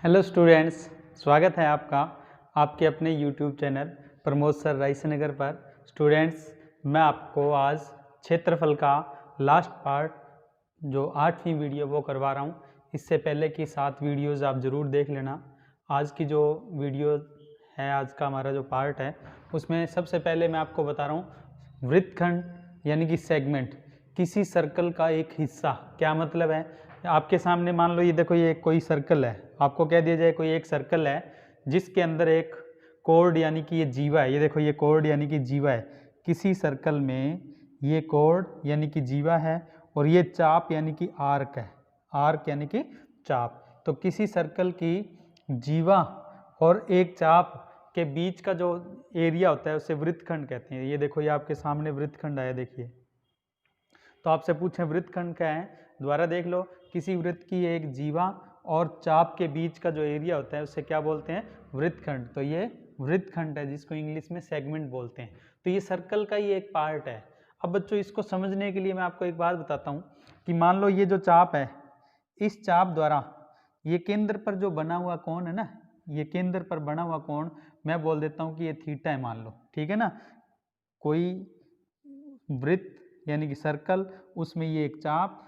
Hello students, स्वागत है आपका आपके अपने यूट्यूब चैनल प्रमोद सर रायसेनगर पर। स्टूडेंट्स, मैं आपको आज क्षेत्रफल का लास्ट पार्ट जो 8वीं वीडियो वो करवा रहा हूँ। इससे पहले की 7 वीडियोज़ आप ज़रूर देख लेना। आज की जो वीडियो है, आज का हमारा जो पार्ट है, उसमें सबसे पहले मैं आपको बता रहा हूँ वृत्तखंड यानी कि सेगमेंट, किसी सर्कल का एक हिस्सा। क्या मतलब है? आपके सामने मान लो ये देखो, ये कोई सर्कल है, आपको कह दिया जाए कोई एक सर्कल है जिसके अंदर एक कोड यानी कि ये जीवा है। ये देखो, ये कोड यानी कि जीवा है। किसी सर्कल में ये कोड यानी कि जीवा है और ये चाप यानी कि आर्क है। आर्क यानी कि चाप। तो किसी सर्कल की जीवा और एक चाप के बीच का जो एरिया होता है उसे वृत्तखंड कहते हैं। ये देखो, ये आपके सामने वृत्तखंड आया, देखिए। तो आपसे पूछें वृत्तखंड क्या है, दोबारा देख लो। किसी वृत्त की एक जीवा और चाप के बीच का जो एरिया होता है उसे क्या बोलते हैं? वृत्तखंड। तो ये वृत्तखंड है जिसको इंग्लिश में सेगमेंट बोलते हैं। तो ये सर्कल का ही एक पार्ट है। अब बच्चों, इसको समझने के लिए मैं आपको एक बात बताता हूँ कि मान लो ये जो चाप है, इस चाप द्वारा ये केंद्र पर जो बना हुआ कोण है ना, ये केंद्र पर बना हुआ कोण मैं बोल देता हूँ कि ये थीटा है, मान लो। ठीक है ना? कोई वृत्त यानी कि सर्कल, उसमें ये एक चाप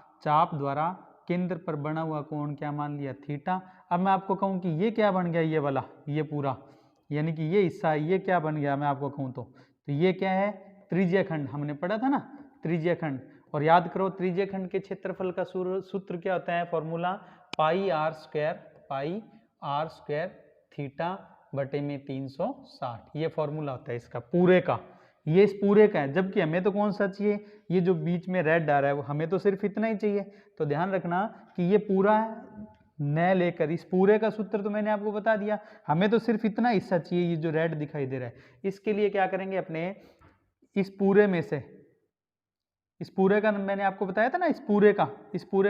द्वारा केंद्र पर बना हुआ कोण क्या मान लिया? थीटा। अब मैं आपको कहूँ कि ये क्या बन गया? ये वाला, ये पूरा यानी कि ये हिस्सा, ये क्या बन गया? मैं आपको कहूँ तो ये क्या है? त्रिज्यखंड। हमने पढ़ा था ना, त्रिज्यखंड। और याद करो, त्रिज्यखंड के क्षेत्रफल का सूत्र क्या होता है? Formula pi R square theta बटे में 360। ये फॉर्मूला होता है इसका पूरे का। ये इस पूरे का है, जबकि हमें तो कौन सा चाहिए? ये जो बीच में रेड आ रहा है वो हमें तो सिर्फ इतना ही चाहिए। तो ध्यान रखना कि ये पूरा न लेकर इस पूरे का सूत्र तो मैंने आपको बता दिया, हमें तो सिर्फ इतना हिस्सा चाहिए, ये जो रेड दिखाई दे रहा है। इसके लिए क्या करेंगे? अपने इस पूरे में से, इस पूरे का मैंने आपको बताया था ना, इस पूरे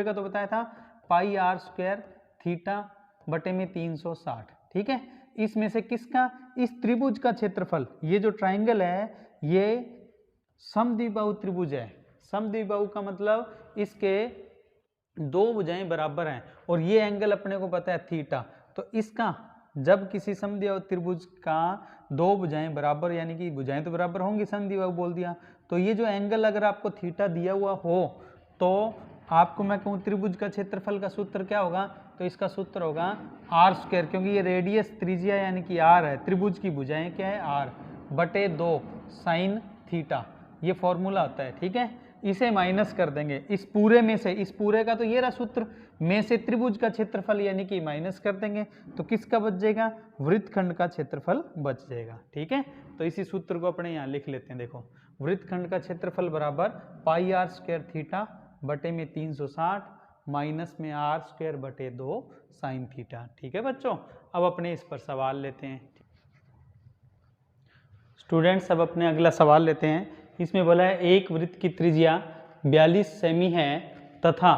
का तो बताया था पाई आर स्क्वायर थीटा बटे में 360। ठीक है? इसमें से किसका? इस त्रिभुज का क्षेत्रफल। ये जो ट्राइंगल है ये समद्विबाहु त्रिभुज है। समद्विबाहु का मतलब इसके दो भुजाएं बराबर हैं और ये एंगल अपने को पता है थीटा। तो इसका जब किसी समद्विबाहु त्रिभुज का दो भुजाएं बराबर, यानी कि भुजाएं तो बराबर होंगी, समद्विबाहु बोल दिया, तो ये जो एंगल अगर आपको थीटा दिया हुआ हो तो आपको मैं कहूँ त्रिभुज का क्षेत्रफल का सूत्र क्या होगा? तो इसका सूत्र होगा आर स्क्वायर, क्योंकि ये रेडियस त्रिज्या यानी कि आर है, त्रिभुज की भुजाएं क्या है? आर बटे 2 साइन थीटा। ये फॉर्मूला होता है। ठीक है? इसे माइनस कर देंगे इस पूरे में से, इस पूरे का तो ये रहा सूत्र में से त्रिभुज का क्षेत्रफल यानी कि माइनस कर देंगे, तो किसका बच जाएगा? वृत्तखंड का क्षेत्रफल बच जाएगा। ठीक है? तो इसी सूत्र को अपने यहाँ लिख लेते हैं। देखो, वृत्तखंड का क्षेत्रफल बराबर पाई आर स्क्वायर थीटा बटे में 360 माइनस में आर स्क्वायर बटे 2 साइन थीटा। ठीक है बच्चों? अब अपने इस पर सवाल लेते हैं। स्टूडेंट्स, अब अपने अगला सवाल लेते हैं। इसमें बोला है एक वृत्त की त्रिज्या 42 सेमी है तथा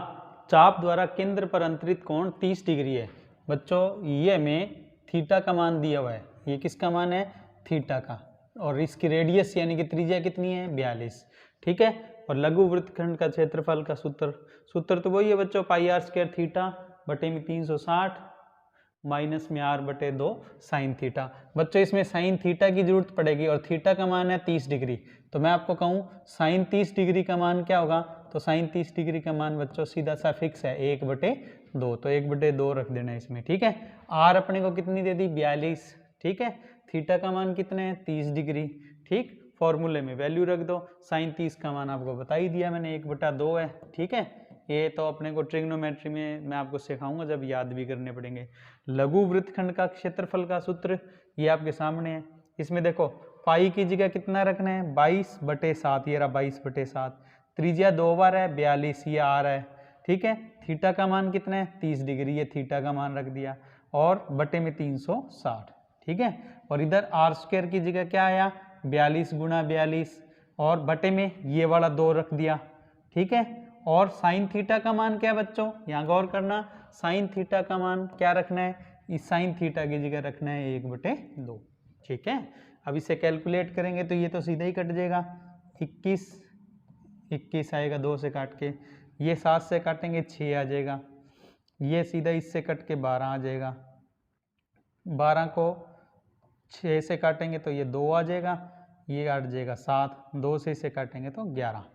चाप द्वारा केंद्र पर अंतरित कोण 30 डिग्री है। बच्चों, ये हमें थीटा का मान दिया हुआ है। ये किसका मान है? थीटा का। और इसकी रेडियस यानी कि त्रिज्या कितनी है? 42। ठीक है? और लघु वृत्तखंड का क्षेत्रफल का सूत्र तो वही है बच्चों, पाई आर स्क्वायर थीटा बटे में 360 माइनस में आर बटे 2 साइन थीटा। बच्चों, इसमें साइन थीटा की जरूरत पड़ेगी और थीटा का मान है 30 डिग्री। तो मैं आपको कहूँ साइन 30 डिग्री का मान क्या होगा? तो साइन 30 डिग्री का मान बच्चों सीधा सा फिक्स है 1/2। तो 1/2 रख देना इसमें। ठीक है? आर अपने को कितनी दे दी? 42। ठीक है? थीटा का मान कितने है? 30 डिग्री। ठीक? फॉर्मूले में वैल्यू रख दो। साइन 30 का मान आपको बता ही दिया मैंने, 1/2 है। ठीक है? ये तो अपने को ट्रिग्नोमेट्री में मैं आपको सिखाऊंगा, जब याद भी करने पड़ेंगे। लघु वृत्तखंड का क्षेत्रफल का सूत्र ये आपके सामने है। इसमें देखो, पाई की जगह कितना रखना है? 22/7। ये रहा 22/7। त्रिज्या 2 बार है, 42, ये आर है। ठीक है? थीटा का मान कितना है? 30 डिग्री। ये थीटा का मान रख दिया और बटे में 360। ठीक है? और इधर आर स्क्वायर की जगह क्या आया? 42 गुणा 42 और बटे में ये वाला 2 रख दिया। ठीक है? और साइन थीटा का मान क्या है बच्चों? यहाँ गौर करना, साइन थीटा का मान क्या रखना है? इस साइन थीटा की जगह रखना है 1/2। ठीक है? अब इसे कैलकुलेट करेंगे तो ये तो सीधा ही कट जाएगा। 21 आएगा 2 से काट के, ये 7 से काटेंगे 6 आ जाएगा, ये सीधा इससे कट के 12 आ जाएगा। 12 को 6 से काटेंगे तो ये 2 आ जाएगा, ये काट जाएगा 7, 2 से इसे काटेंगे तो 11।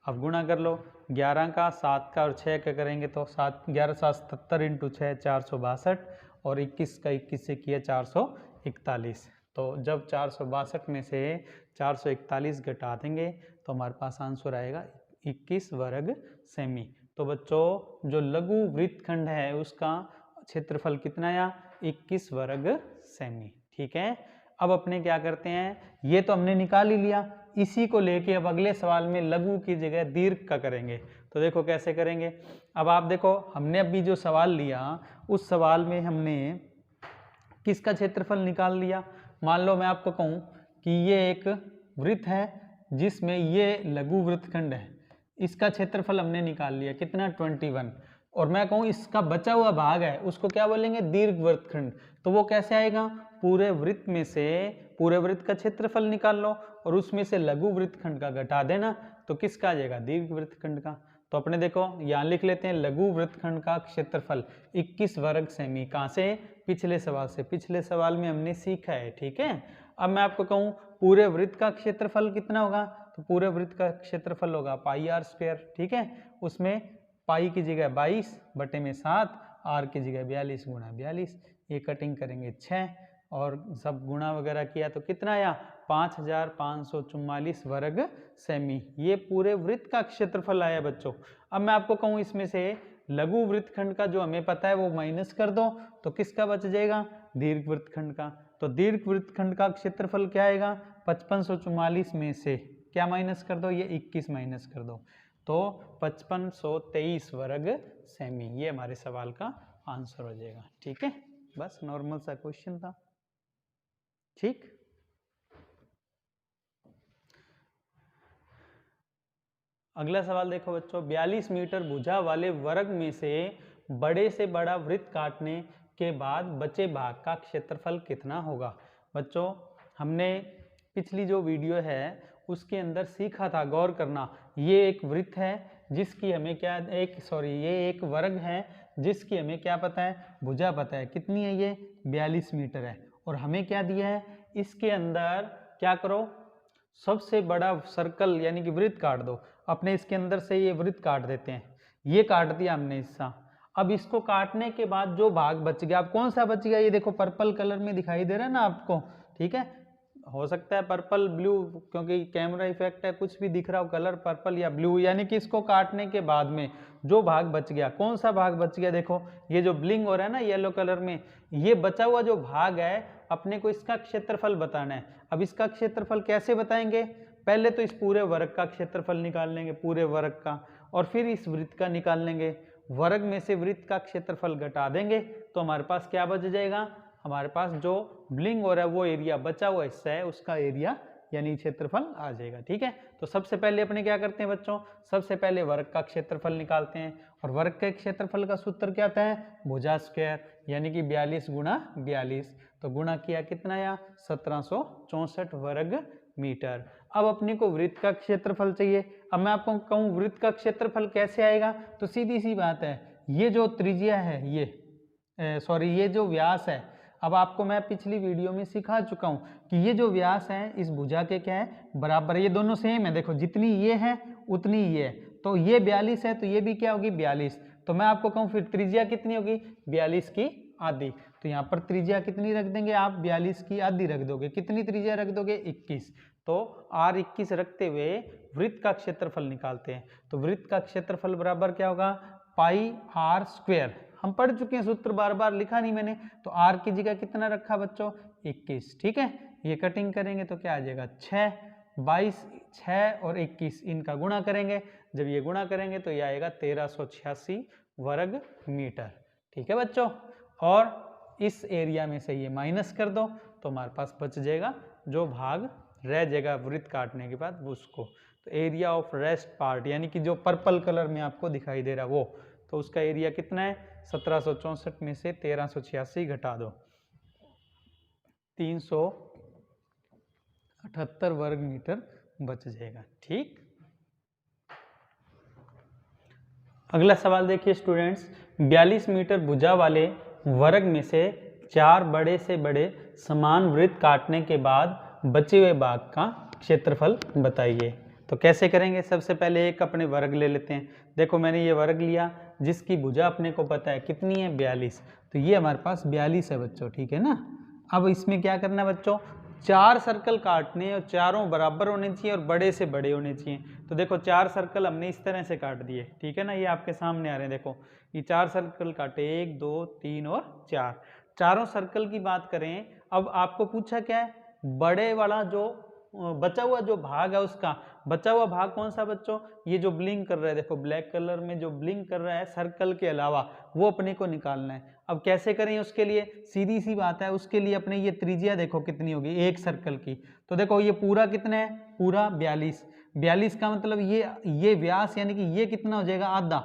अब गुणा कर लो, 11 का 7 का और 6 का करेंगे तो 7 11 7 77 इंटू 6 462, और 21 का 21 से किया 441। तो जब 462 में से 441 घटा देंगे तो हमारे पास आंसर आएगा 21 वर्ग सेमी। तो बच्चों जो लघु वृत्तखंड है उसका क्षेत्रफल कितना आया, 21 वर्ग सेमी। ठीक है, अब अपने क्या करते हैं, ये तो हमने निकाल ही लिया, इसी को लेके अब अगले सवाल में लघु की जगह दीर्घ का करेंगे। तो देखो कैसे करेंगे। अब आप देखो, हमने अभी जो सवाल लिया उस सवाल में हमने किसका क्षेत्रफल निकाल लिया। मान लो मैं आपको कहूँ कि ये एक वृत्त है जिसमें ये लघु वृत्तखंड है, इसका क्षेत्रफल हमने निकाल लिया कितना 21, और मैं कहूँ इसका बचा हुआ भाग है उसको क्या बोलेंगे, दीर्घ वृत्तखंड। तो वो कैसे आएगा, पूरे वृत्त में से पूरे वृत्त का क्षेत्रफल निकाल लो और उसमें से लघु वृत्तखंड का घटा देना, तो किसका आ जाएगा, दीर्घ वृत्तखंड का। तो अपने देखो यहाँ लिख लेते हैं लघु वृत्तखंड का क्षेत्रफल 21 वर्ग सेमी। कहाँ से, पिछले सवाल से, पिछले सवाल में हमने सीखा है। ठीक है, अब मैं आपको कहूँ पूरे वृत्त का क्षेत्रफल कितना होगा, तो पूरे वृत्त का क्षेत्रफल होगा पाई आर स्क्वायर। ठीक है, उसमें पाई की जगह 22 बटे में 7, आर की जगह 42 गुणा 42, ये कटिंग करेंगे 6 और सब गुणा वगैरह किया तो कितना आया 5544 वर्ग सेमी। ये पूरे वृत्त का क्षेत्रफल आया बच्चों। अब मैं आपको कहूँ इसमें से लघु वृत्तखंड का जो हमें पता है वो माइनस कर दो, तो किसका बच जाएगा, दीर्घ वृत्तखंड का। तो दीर्घ वृत्तखंड का क्षेत्रफल क्या आएगा, 5544 में से क्या माइनस कर दो, ये 21 माइनस कर दो, तो 5523 वर्ग सेमी। ये हमारे सवाल का आंसर हो जाएगा। ठीक है, बस नॉर्मल सा क्वेश्चन था। ठीक, अगला सवाल देखो बच्चों, 42 मीटर भुजा वाले वर्ग में से बड़ा वृत्त काटने के बाद बचे भाग का क्षेत्रफल कितना होगा। बच्चों हमने पिछली जो वीडियो है उसके अंदर सीखा था, गौर करना, ये एक वृत्त है जिसकी हमें क्या ये एक वर्ग है जिसकी हमें क्या पता है, भुजा पता है, कितनी है ये 42 मीटर है, और हमें क्या दिया है, इसके अंदर क्या करो, सबसे बड़ा सर्कल यानी कि वृत्त काट दो। अपने इसके अंदर से ये वृत्त काट देते हैं, ये काट दिया हमने हिस्सा। अब इसको काटने के बाद जो भाग बच गया, अब कौन सा बच गया, ये देखो पर्पल कलर में दिखाई दे रहा है ना आपको। ठीक है, हो सकता है पर्पल ब्लू, क्योंकि कैमरा इफेक्ट है, कुछ भी दिख रहा हो कलर पर्पल या ब्लू, यानी कि इसको काटने के बाद में जो भाग बच गया, कौन सा भाग बच गया, देखो ये जो ब्लिंग हो रहा है ना येलो कलर में, ये बचा हुआ जो भाग है अपने को इसका क्षेत्रफल बताना है। अब इसका क्षेत्रफल कैसे बताएंगे, पहले तो इस पूरे वर्ग का क्षेत्रफल निकाल लेंगे, पूरे वर्ग का, और फिर इस वृत्त का निकाल लेंगे। वर्ग में से वृत्त का क्षेत्रफल घटा देंगे तो हमारे पास क्या बच जाएगा, हमारे पास जो ब्लिंग हो रहा है वो एरिया बचा हुआ हिस्सा है उसका एरिया यानी क्षेत्रफल आ जाएगा। ठीक है, तो सबसे पहले अपने क्या करते हैं बच्चों, सबसे पहले वर्ग का क्षेत्रफल निकालते हैं, और वर्ग के क्षेत्रफल का सूत्र क्या आता है, भुजा स्क्वायर, यानी कि 42 गुणा 42, तो गुणा किया कितना आया 1764 वर्ग मीटर। अब अपने को वृत्त का क्षेत्रफल चाहिए। अब मैं आपको कहूँ वृत्त का क्षेत्रफल कैसे आएगा, तो सीधी सी बात है, ये जो त्रिज्या है ये जो व्यास है, अब आपको मैं पिछली वीडियो में सिखा चुका हूँ कि ये जो व्यास है इस भुजा के क्या है, बराबर, ये दोनों सेम है, देखो जितनी ये है उतनी ये है, तो ये 42 है तो ये भी क्या होगी 42, तो मैं आपको कहूँ फिर त्रिज्या कितनी होगी 42 की आधी, तो यहाँ पर त्रिज्या कितनी रख देंगे आप, 42 की आधी रख दोगे, कितनी त्रिज्या रख दोगे 21, तो R21 रखते हुए वृत्त का क्षेत्रफल निकालते हैं। तो वृत्त का क्षेत्रफल बराबर क्या होगा, पाई आर स्क्वायर, हम पढ़ चुके हैं सूत्र, बार बार लिखा नहीं मैंने, तो R की जगह कितना रखा बच्चों 21। ठीक है, ये कटिंग करेंगे तो क्या आ जाएगा 6, 22, 6 और 21 इनका गुणा करेंगे, जब ये गुणा करेंगे तो ये आएगा 1386 वर्ग मीटर। ठीक है बच्चों, और इस एरिया में से ये माइनस कर दो तो हमारे पास बच जाएगा जो भाग रह जाएगा वृत्त काटने के बाद उसको, तो एरिया ऑफ रेस्ट पार्ट यानी कि जो पर्पल कलर में आपको दिखाई दे रहा है वो, तो उसका एरिया कितना है 1764 में से 1386 घटा दो, 378 वर्ग मीटर बच जाएगा। ठीक, अगला सवाल देखिए स्टूडेंट्स, 42 मीटर भुजा वाले वर्ग में से 4 बड़े से बड़े समान वृत्त काटने के बाद बचे हुए भाग का क्षेत्रफल बताइए। तो कैसे करेंगे, सबसे पहले एक अपने वर्ग ले लेते हैं। देखो मैंने ये वर्ग लिया जिसकी भुजा अपने को पता है कितनी है 42, तो ये हमारे पास 42 है बच्चों, ठीक है ना। अब इसमें क्या करना है बच्चों, 4 सर्कल काटने और चारों बराबर होने चाहिए और बड़े से बड़े होने चाहिए। तो देखो 4 सर्कल हमने इस तरह से काट दिए, ठीक है ना, ये आपके सामने आ रहे हैं। देखो ये 4 सर्कल काटे, 1 2 3 और 4, चारों सर्कल की बात करें। अब आपको पूछा क्या है, बड़े वाला जो बचा हुआ जो भाग है उसका बचा हुआ भाग कौन सा बच्चों, ये जो ब्लिंक कर रहा है, देखो ब्लैक कलर में जो ब्लिंक कर रहा है सर्कल के अलावा, वो अपने को निकालना है। अब कैसे करें उसके लिए, सीधी सी बात है, उसके लिए अपने ये त्रिज्या देखो कितनी होगी एक सर्कल की। तो देखो ये पूरा कितना है, पूरा 42, 42 का मतलब ये व्यास यानी कि ये कितना हो जाएगा, आधा,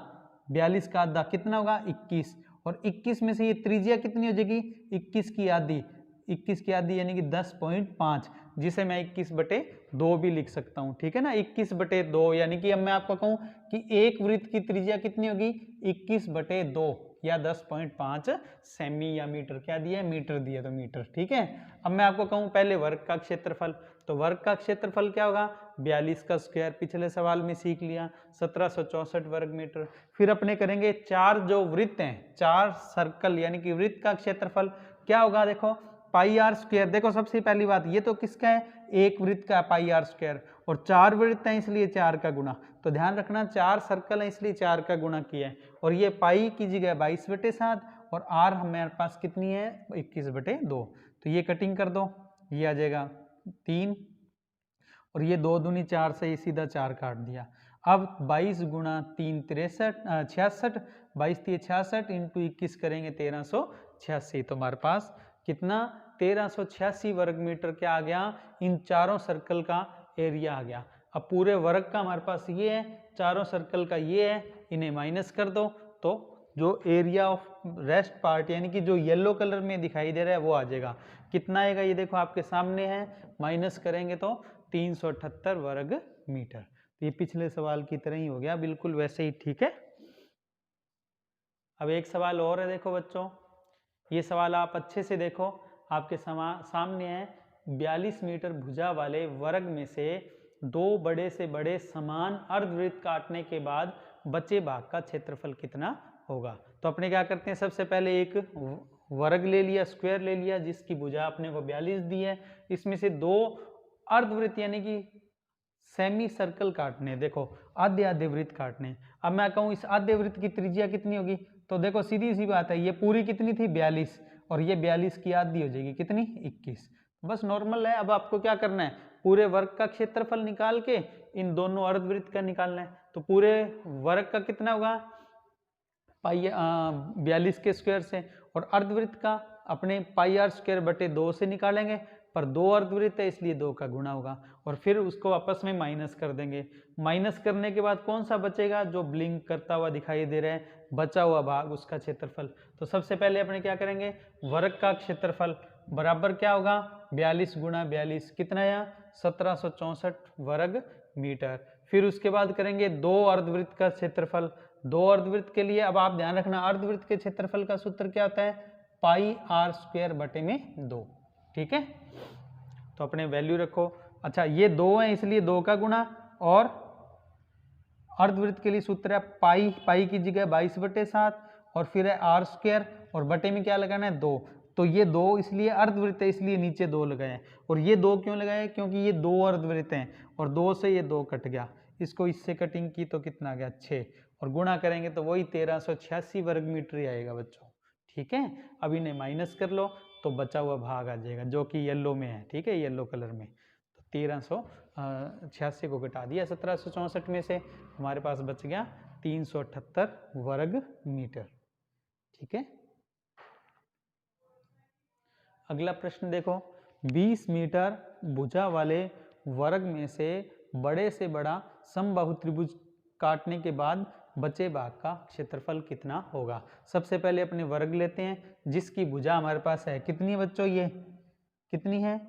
42 का आधा कितना होगा 21, और 21 में से ये त्रिज्या कितनी हो जाएगी 21 की आधी, 21 की आधी यानी कि 10.5, जिसे मैं 21/2 भी लिख सकता हूँ, ठीक है ना। 21/2 यानी कि अब मैं आपको कहूँ कि एक वृत्त की त्रिज्या कितनी होगी 21/2 या 10.5 सेमी या मीटर, क्या दिया है मीटर दिया, तो मीटर, ठीक है। अब मैं आपको कहूँ पहले वर्ग का क्षेत्रफल, तो वर्ग का क्षेत्रफल क्या होगा 42 का स्क्वायर, पिछले सवाल में सीख लिया 1764 वर्ग मीटर। फिर अपने करेंगे 4 जो वृत्त हैं, 4 सर्कल यानी कि वृत्त का क्षेत्रफल क्या होगा, देखो पाई आर स्क्वायर। देखो सबसे पहली बात ये तो किसका है, एक वृत्त का पाई आर स्क्वायर, और 4 वृत्त हैं इसलिए 4 का गुना, तो ध्यान रखना 4 सर्कल है इसलिए 4 का गुना किया है। और ये पाई की जगह 22/7 और आर हमारे पास कितनी है 21/2, तो ये कटिंग कर दो, ये आ जाएगा 3, और ये 2 दूनी 4 से ये सीधा 4 काट दिया। अब 22 गुणा 3 66, 22 3 66 इंटू 21 करेंगे 1386, तो हमारे पास कितना 1386 वर्ग मीटर क्या आ गया, इन चारों सर्कल का एरिया आ गया। अब पूरे वर्ग का हमारे पास ये है, चारों सर्कल का ये है, इन्हें माइनस कर दो, तो जो एरिया ऑफ रेस्ट पार्ट यानी कि जो येलो कलर में दिखाई दे रहा है वो आ जाएगा। कितना आएगा ये देखो आपके सामने है, माइनस करेंगे तो 378 वर्ग मीटर। तो ये पिछले सवाल की तरह ही हो गया, बिल्कुल वैसे ही, ठीक है। अब एक सवाल और है, देखो बच्चों ये सवाल आप अच्छे से देखो, आपके सामने है 42 मीटर भुजा वाले वर्ग में से 2 बड़े से बड़े समान अर्धवृत्त काटने के बाद बचे भाग का क्षेत्रफल कितना होगा। तो अपने क्या करते हैं, सबसे पहले एक वर्ग ले लिया, स्क्वायर ले लिया जिसकी भुजा अपने को 42 दी है, इसमें से 2 अर्धवृत्त यानी कि सेमी सर्कल काटने, देखो आधे आधे वृत्त काटने। अब मैं कहूँ इस आधे वृत्त की त्रिज्या कितनी होगी, तो देखो सीधी सी बात है, ये पूरी कितनी थी 42 और ये 42 की आधी हो जाएगी कितनी 21, बस नॉर्मल है। अब आपको क्या करना है, पूरे वर्ग का क्षेत्रफल निकाल के इन दोनों अर्धवृत्त का निकालना है। तो पूरे वर्ग का कितना होगा पाई 42 के स्क्वायर से, और अर्धवृत्त का अपने पाई आर स्क्वायर बटे 2 से निकालेंगे, पर 2 अर्धवृत्त है इसलिए 2 का गुणा होगा, और फिर उसको आपस में माइनस कर देंगे। माइनस करने के बाद कौन सा बचेगा, जो ब्लिंक करता हुआ दिखाई दे रहा है बचा हुआ भाग, उसका क्षेत्रफल। तो सबसे पहले अपने क्या करेंगे, वर्ग का क्षेत्रफल बराबर क्या होगा 42 गुणा 42 कितना है 1764 वर्ग मीटर। फिर उसके बाद करेंगे 2 अर्धवृत्त का क्षेत्रफल, 2 अर्धवृत्त के लिए अब आप ध्यान रखना अर्धवृत्त के क्षेत्रफल का सूत्र क्या होता है पाई आर स्क्वायर बटे में 2, ठीक है। तो अपने वैल्यू रखो, अच्छा ये 2 है इसलिए 2 का गुणा, और अर्धवृत्त के लिए सूत्र है पाई, पाई की जगह 22/7 और फिर है आर स्क्वायर और बटे में क्या लगाना है 2, तो ये 2 इसलिए अर्धवृत्त है इसलिए नीचे 2 लगाए, और ये 2 क्यों लगाए क्योंकि ये 2 अर्धवृत्त हैं और 2 से ये 2 कट गया, इसको इससे कटिंग की तो कितना आ गया 6, और गुणा करेंगे तो वही 1386 वर्ग मीटर ही आएगा बच्चों, ठीक है। अब इन्हें माइनस कर लो तो बचा हुआ भाग आ जाएगा जो कि येलो में है, ठीक है, येलो कलर में। तो 1386 को घटा दिया 1764 में से, हमारे पास बच गया 378 वर्ग मीटर, ठीक है। अगला प्रश्न देखो, 20 मीटर भुजा वाले वर्ग में से बड़ा समबाहु त्रिभुज काटने के बाद बचे भाग का क्षेत्रफल कितना होगा। सबसे पहले अपने वर्ग लेते हैं जिसकी भुजा हमारे पास है कितनी है बच्चों, ये कितनी है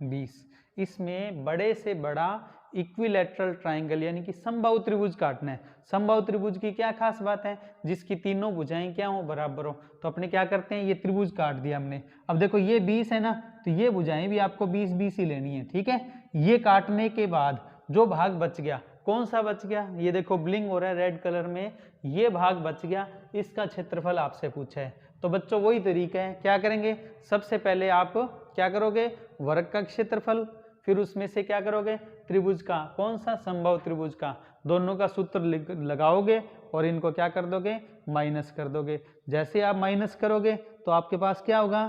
20, इसमें बड़े से बड़ा इक्विलैटरल ट्राइंगल यानी कि समबाहु त्रिभुज काटना है। समबाहु त्रिभुज की क्या खास बात है, जिसकी तीनों भुजाएं क्या हो, बराबर हो। तो अपने क्या करते हैं, ये त्रिभुज काट दिया हमने। अब देखो ये 20 है ना, तो ये भुजाएं भी आपको 20-20 ही लेनी है, ठीक है। ये काटने के बाद जो भाग बच गया, कौन सा बच गया, ये देखो ब्लिंक हो रहा है रेड कलर में, ये भाग बच गया, इसका क्षेत्रफल आपसे पूछा है। तो बच्चों वही तरीका है, क्या करेंगे, सबसे पहले आप क्या करोगे, वर्ग का क्षेत्रफल, फिर उसमें से क्या करोगे, त्रिभुज का, कौन सा, समबाहु त्रिभुज का, दोनों का सूत्र लगाओगे और इनको क्या कर दोगे, माइनस कर दोगे। जैसे आप माइनस करोगे तो आपके पास क्या होगा,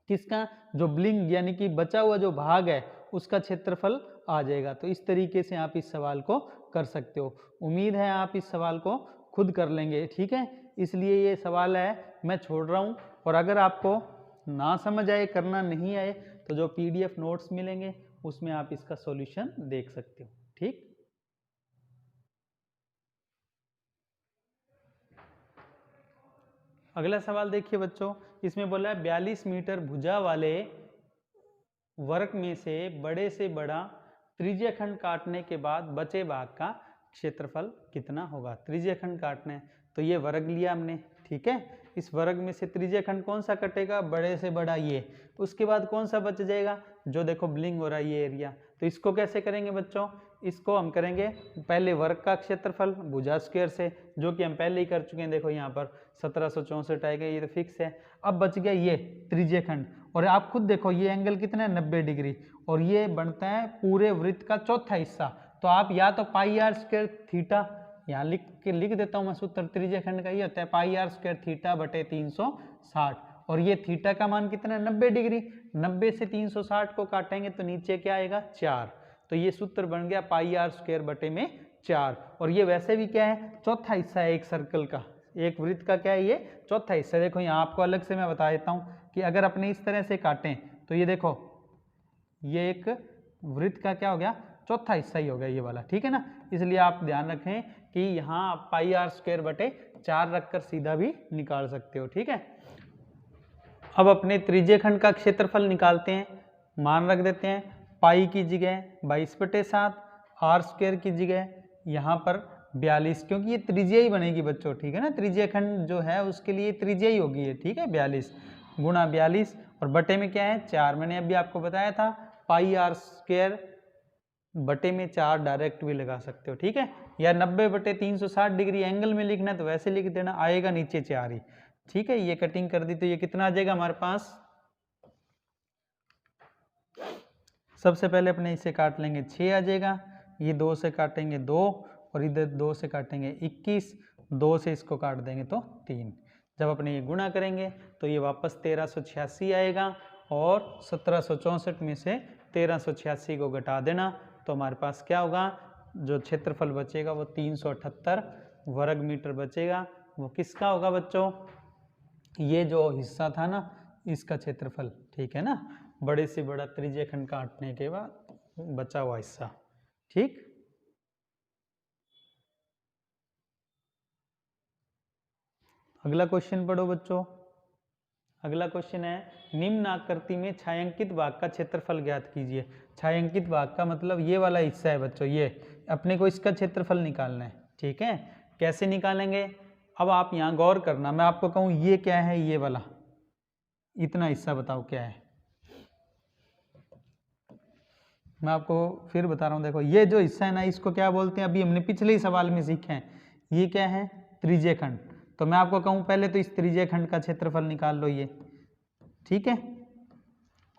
किसका, जो ब्लिंक यानी कि बचा हुआ जो भाग है उसका क्षेत्रफल आ जाएगा। तो इस तरीके से आप इस सवाल को कर सकते हो। उम्मीद है आप इस सवाल को खुद कर लेंगे, ठीक है। इसलिए ये सवाल है मैं छोड़ रहा हूँ, और अगर आपको ना समझ आए, करना नहीं आए, तो जो PDF नोट्स मिलेंगे उसमें आप इसका सॉल्यूशन देख सकते हो, ठीक। अगला सवाल देखिए बच्चों, इसमें बोला है 42 मीटर भुजा वाले वर्ग में से बड़ा त्रिज्य खंड काटने के बाद बचे भाग का क्षेत्रफल कितना होगा। त्रिज्य खंड काटना है तो ये वर्ग लिया हमने, ठीक है। इस वर्ग में से त्रिज्य खंड कौन सा कटेगा, बड़े से बड़ा ये, उसके बाद कौन सा बच जाएगा, जो देखो ब्लिंक हो रहा है ये एरिया। तो इसको कैसे करेंगे बच्चों, इसको हम करेंगे पहले वर्ग का क्षेत्रफल भुजा स्क्वायर से, जो कि हम पहले ही कर चुके हैं। देखो यहाँ पर 1764 आएगा, ये तो फिक्स है। अब बच गया ये त्रिज्य खंड, और आप खुद देखो ये एंगल कितना है, 90 डिग्री, और ये बनता है पूरे वृत्त का चौथा हिस्सा। तो आप या तो पाई आर स्क्वायर थीटा, यहाँ लिख देता हूँ मैं सूत्र, त्रिज्य खंड का ये होता है पाई आर स्क्वायर थीटा बटे 360, और ये थीटा का मान कितना है, 90 डिग्री। 90 से 360 को काटेंगे तो नीचे क्या आएगा, 4। तो ये सूत्र बन गया पाई आर स्क्वायर बटे में 4। और ये वैसे भी क्या है, चौथा हिस्सा है एक सर्कल का, एक वृत्त का क्या है, ये चौथा हिस्सा। देखो यहाँ आपको अलग से मैं बता देता हूँ कि अगर अपने इस तरह से काटें तो ये देखो ये एक वृत्त का क्या हो गया, चौथा हिस्सा ही हो गया ये वाला, ठीक है ना। इसलिए आप ध्यान रखें कि यहाँ पाई आर स्क्वायर बटे 4 रखकर सीधा भी निकाल सकते हो, ठीक है। अब अपने त्रिज्य खंड का क्षेत्रफल निकालते हैं। मान रख देते हैं पाई की जगह 22/7, आर स्क्वायर की जगह यहाँ पर 42, क्योंकि ये त्रिज्या ही बनेगी बच्चों, ठीक है ना। त्रिज्य खंड जो है उसके लिए त्रिज्या ही होगी ये, ठीक है। 42 गुणा 42, और बटे में क्या है, 4। मैंने अभी आपको बताया था पाई आर स्क्वायर बटे में 4 डायरेक्ट भी लगा सकते हो, ठीक है। या 90/360 डिग्री एंगल में लिखना है तो वैसे लिख देना, आएगा नीचे 4 ही, ठीक है। ये कटिंग कर दी तो ये कितना आ जाएगा हमारे पास, सबसे पहले अपने इसे काट लेंगे 6 आ जाएगा, ये 2 से काटेंगे 2, और इधर 2 से काटेंगे 21, 2 से इसको काट देंगे तो 3। जब अपने ये गुणा करेंगे तो ये वापस 1386 आएगा, और 1764 में से 1386 को घटा देना तो हमारे पास क्या होगा, जो क्षेत्रफल बचेगा वो 378 वर्ग मीटर बचेगा। वो किसका होगा बच्चों, ये जो हिस्सा था ना इसका क्षेत्रफल, ठीक है ना। बड़े से बड़ा त्रिज्य खंड काटने के बाद बचा हुआ हिस्सा, ठीक। अगला क्वेश्चन पढ़ो बच्चों। अगला क्वेश्चन है निम्न आकृति में छायांकित भाग का क्षेत्रफल ज्ञात कीजिए। छायांकित भाग का मतलब ये वाला हिस्सा है बच्चों, ये अपने को इसका क्षेत्रफल निकालना है, ठीक है। कैसे निकालेंगे, अब आप यहाँ गौर करना, मैं आपको कहूँ ये क्या है, ये वाला इतना हिस्सा बताओ क्या है। मैं आपको फिर बता रहा हूँ, देखो ये जो हिस्सा है ना इसको क्या बोलते हैं, अभी हमने पिछले ही सवाल में सीखे हैं, ये क्या है, त्रिज्य खंड। तो मैं आपको कहूँ पहले तो इस त्रिज्य खंड का क्षेत्रफल निकाल लो ये, ठीक है।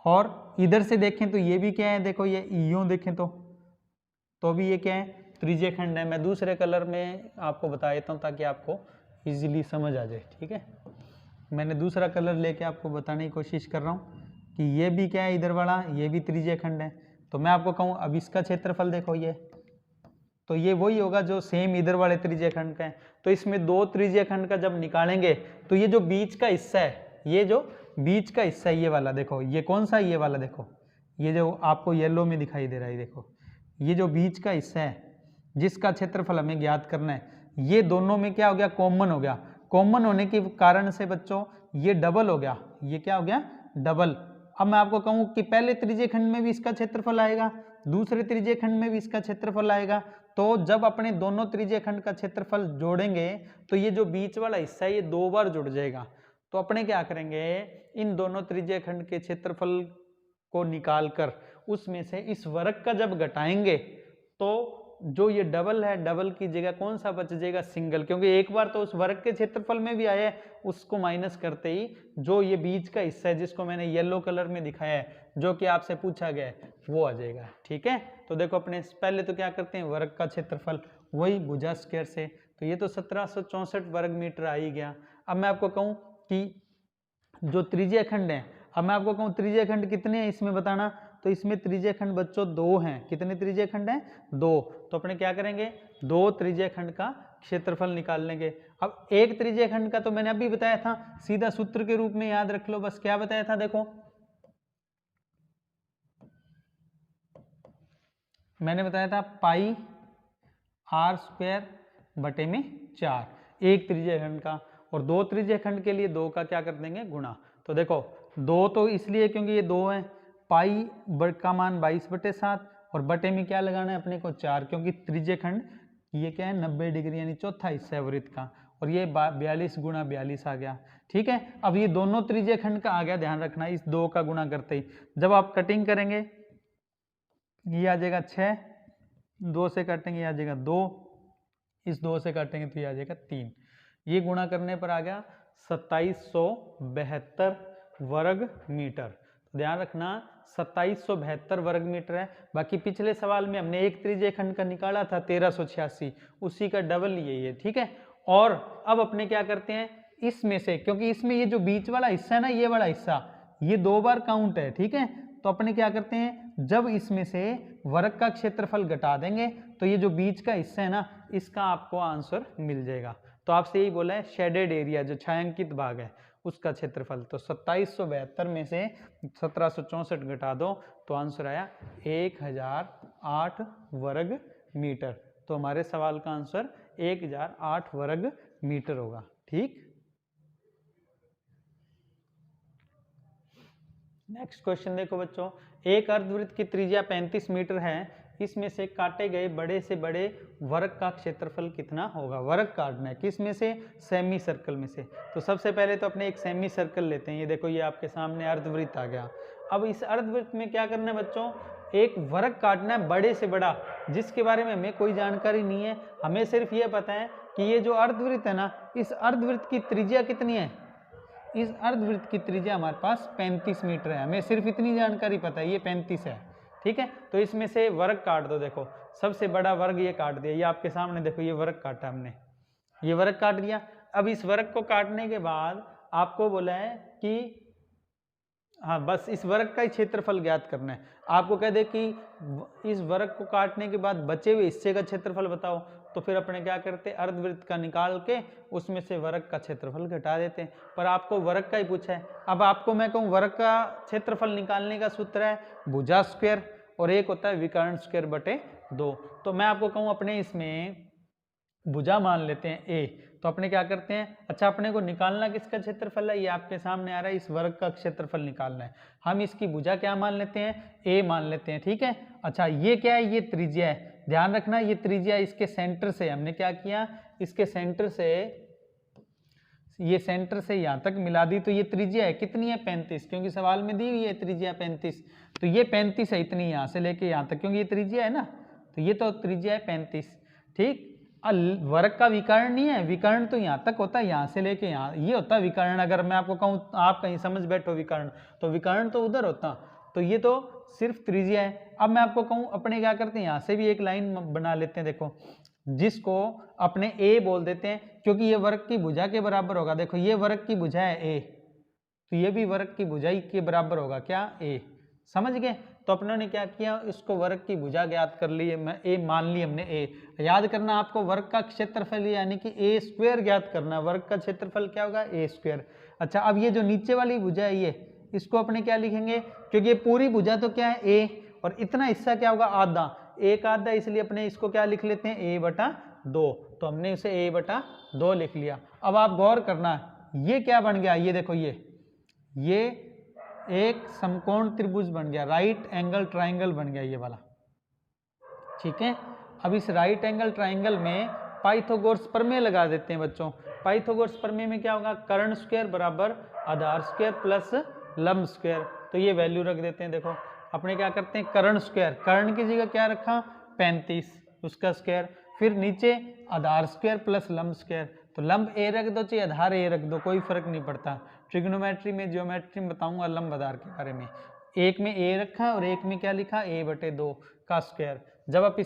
और इधर से देखें तो ये भी क्या है, देखो ये यूं देखें तो भी ये क्या है, त्रिज्य खंड है। मैं दूसरे कलर में आपको बता देता हूँ ताकि आपको इजीली समझ आ जाए, ठीक है। मैंने दूसरा कलर लेके आपको बताने की कोशिश कर रहा हूँ कि ये भी क्या है, इधर वाला ये भी त्रिज्य खंड है। तो मैं आपको कहूँ अब इसका क्षेत्रफल देखो ये, तो ये वही होगा जो सेम इधर वाले त्रिज्य खंड का है। तो इसमें 2 त्रिज्य खंड का जब निकालेंगे तो ये जो बीच का हिस्सा है, ये जो बीच का हिस्सा है ये वाला, देखो ये कौन सा, ये वाला देखो, ये जो आपको येलो में दिखाई दे रहा है, देखो ये जो बीच का हिस्सा है जिसका क्षेत्रफल हमें ज्ञात करना है, ये दोनों में क्या हो गया, कॉमन हो गया। कॉमन होने के कारण से बच्चों ये डबल हो गया, ये क्या हो गया, डबल। अब मैं आपको कहूँ कि पहले त्रिज्यीय खंड में भी इसका क्षेत्रफल आएगा, दूसरे त्रिज्यीय खंड में भी इसका क्षेत्रफल आएगा। तो जब अपने दोनों त्रिज्यीय खंड का क्षेत्रफल जोड़ेंगे तो ये जो बीच वाला हिस्सा है ये 2 बार जुड़ जाएगा। तो अपने क्या करेंगे, इन दोनों त्रिज्यीय खंड के क्षेत्रफल को निकालकर उसमें से इस वर्ग का जब घटाएंगे तो जो ये डबल है, डबल की जगह कौन सा बच जाएगा, सिंगल, क्योंकि एक बार तो उस वर्ग के क्षेत्रफल में भी आया है, उसको माइनस करते ही जो ये बीच का हिस्सा है जिसको मैंने येलो कलर में दिखाया है, जो कि आपसे पूछा गया है, वो आ जाएगा। ठीक है, तो देखो अपने पहले तो क्या करते हैं, वर्ग का क्षेत्रफल वही भुजा स्क्वायर से, तो ये तो 1764 वर्ग मीटर आ ही गया। अब मैं आपको कहूँ कि जो त्रिज्यीय खंड है, अब मैं आपको कहूँ त्रिज्यीय खंड कितने हैं इसमें बताना, तो इसमें त्रिज्यीय खंड बच्चों 2 हैं। कितने त्रिज्यीय खंड हैं, 2। तो अपने क्या करेंगे, 2 त्रिज्यीय खंड का क्षेत्रफल निकाल लेंगे। अब एक त्रिज्यीय खंड का तो मैंने अभी बताया था, सीधा सूत्र के रूप में याद रख लो बस। क्या बताया था, देखो मैंने बताया था पाई r स्क्वायर बटे में 4 एक त्रिज्यीय खंड का, और 2 त्रिज्यीय खंड के लिए 2 का क्या कर देंगे, गुणा। तो देखो 2 तो इसलिए क्योंकि ये 2 है, पाई का मान 22/7 और बटे में क्या लगाना है अपने को 4, क्योंकि त्रिज्यीय खंड ये क्या है 90 डिग्री यानी चौथा हिस्सा है वृत्त का, और ये 42 गुणा 42 आ गया। ठीक है, अब ये दोनों त्रिज्यीय खंड का आ गया, ध्यान रखना इस 2 का गुणा करते ही जब आप कटिंग करेंगे ये आ जाएगा 6, 2 से काटेंगे ये आ जाएगा 2, इस 2 से काटेंगे तो ये आ जाएगा 3, ये गुणा करने पर आ गया 2772 वर्ग मीटर। ध्यान रखना 2772 वर्ग मीटर है। बाकी पिछले सवाल में हमने एक त्रिज्यीय खंड का निकाला था 1386, उसी का डबल यही है। ठीक है, और अब अपने क्या करते हैं, इसमें से क्योंकि इसमें ये जो बीच वाला हिस्सा है ना, ये वाला हिस्सा ये 2 बार काउंट है। ठीक है, तो अपने क्या करते हैं, जब इसमें से वर्ग का क्षेत्रफल घटा देंगे तो ये जो बीच का हिस्सा है ना, इसका आपको आंसर मिल जाएगा। तो आपसे यही बोला है शेडेड एरिया जो छायांकित भाग है उसका क्षेत्रफल। तो 2772 में से 1764 घटा दो तो आंसर आया 1008 वर्ग मीटर। तो हमारे सवाल का आंसर 1008 वर्ग मीटर होगा। ठीक, नेक्स्ट क्वेश्चन देखो बच्चों, एक अर्धवृत्त की त्रिज्या 35 मीटर है, इसमें से काटे गए बड़े से बड़े वर्ग का क्षेत्रफल कितना होगा। वर्ग काटना है किस में से, सेमी सर्कल में से। तो सबसे पहले तो अपने एक सेमी सर्कल लेते हैं, ये देखो ये आपके सामने अर्धवृत्त आ गया। अब इस अर्धवृत्त में क्या करना है बच्चों, एक वर्ग काटना है बड़े से बड़ा, जिसके बारे में हमें कोई जानकारी नहीं है, हमें सिर्फ ये पता है कि ये जो अर्धवृत्त है ना, इस अर्धवृत्त की त्रिज्या कितनी है, इस अर्धवृत्त की त्रिज्या हमारे पास 35 मीटर है, हमें सिर्फ इतनी जानकारी पता है, ये 35 है। ठीक है, तो इसमें से वर्ग काट दो। देखो सबसे बड़ा वर्ग ये काट दिया, ये आपके सामने देखो ये वर्ग काटा हमने, ये वर्ग काट दिया। अब इस वर्ग को काटने के बाद आपको बोला है कि हाँ बस इस वर्ग का ही क्षेत्रफल ज्ञात करना है। आपको कह दे कि इस वर्ग को काटने के बाद बचे हुए हिस्से का क्षेत्रफल बताओ, तो फिर अपने क्या करते हैं, अर्धवृत्त का निकाल के उसमें से वर्ग का क्षेत्रफल घटा देते हैं। पर आपको वर्ग का ही पूछा है। अब आपको मैं कहूँ वर्ग का क्षेत्रफल निकालने का सूत्र है भुजा स्क्वायर, और एक होता है विकर्ण स्क्वायर बटे 2। तो मैं आपको कहूँ अपने इसमें भुजा मान लेते हैं ए, तो अपने क्या करते हैं, अच्छा अपने को निकालना किसका क्षेत्रफल है, ये आपके सामने आ रहा है, इस वर्ग का क्षेत्रफल निकालना है। हम इसकी भुजा क्या मान लेते हैं, ए मान लेते हैं। ठीक है, अच्छा ये क्या है, ये त्रिज्या है, ध्यान रखना ये त्रिज्या इसके सेंटर से, हमने क्या किया, इसके सेंटर से, ये सेंटर से यहाँ तक मिला दी, तो ये त्रिज्या है कितनी है 35, क्योंकि सवाल में दी हुई है त्रिज्या 35, तो ये 35 है इतनी, यहाँ से लेके यहाँ तक, क्योंकि ये त्रिज्या है ना, तो ये तो त्रिज्या है 35। ठीक, वर्ग का विकर्ण नहीं है, विकर्ण तो यहाँ तक होता है, यहाँ से लेके यहाँ, ये होता है विकर्ण। अगर मैं आपको कहूँ आप कहीं समझ बैठो विकर्ण, तो विकर्ण तो उधर होता, तो ये तो सिर्फ त्रिज्या है। अब मैं आपको कहूँ अपने क्या करते हैं, यहाँ से भी एक लाइन बना लेते हैं, देखो जिसको अपने ए बोल देते हैं, क्योंकि ये वर्ग की भुजा के बराबर होगा। देखो ये वर्ग की भुजा है ए, तो ये भी वर्ग की भुजा के बराबर होगा, क्या, ए। समझ गए, तो अपनों ने क्या किया, इसको वर्ग की भुजा ज्ञात कर ली, मैं ए मान ली हमने ए। याद करना आपको वर्ग का क्षेत्रफल यानी कि ए स्क्वायर ज्ञात करना, वर्ग का क्षेत्रफल क्या होगा, ए स्क्वायर। अच्छा अब ये जो नीचे वाली भुजा है ये, इसको अपने क्या लिखेंगे, क्योंकि ये पूरी भुजा तो क्या है ए, और इतना हिस्सा क्या होगा, आधा, एक आधा, इसलिए अपने इसको क्या लिख लेते हैं, a बटा 2, तो हमने इसे a बटा 2 लिख लिया। अब आप गौर करना ये क्या बन गया, ये देखो ये एक समकोण त्रिभुज बन गया, राइट एंगल ट्राइंगल बन गया ये वाला, ठीक है। अब इस राइट एंगल ट्राइंगल में पाइथागोरस प्रमेय लगा देते हैं बच्चों। पाइथागोरस प्रमेय में क्या होगा, कर्ण स्क्वायर बराबर आधार स्क्वायर प्लस लंब स्क्वायर। तो ये वैल्यू रख देते हैं। देखो अपने क्या करते हैं, कर्ण स्क्वायर, कर्ण की जगह क्या रखा 35 उसका स्क्वायर, फिर नीचे आधार स्क्वायर प्लस लंब स्क्वायर। तो लंब ए रख दो चाहे आधार ए रख दो, कोई फर्क नहीं पड़ता। ट्रिग्नोमेट्री में ज्योमेट्री में बताऊंगा लंब आधार के बारे में। एक में ए रखा और एक में क्या लिखा a/2 का स्क्वायर। जब आप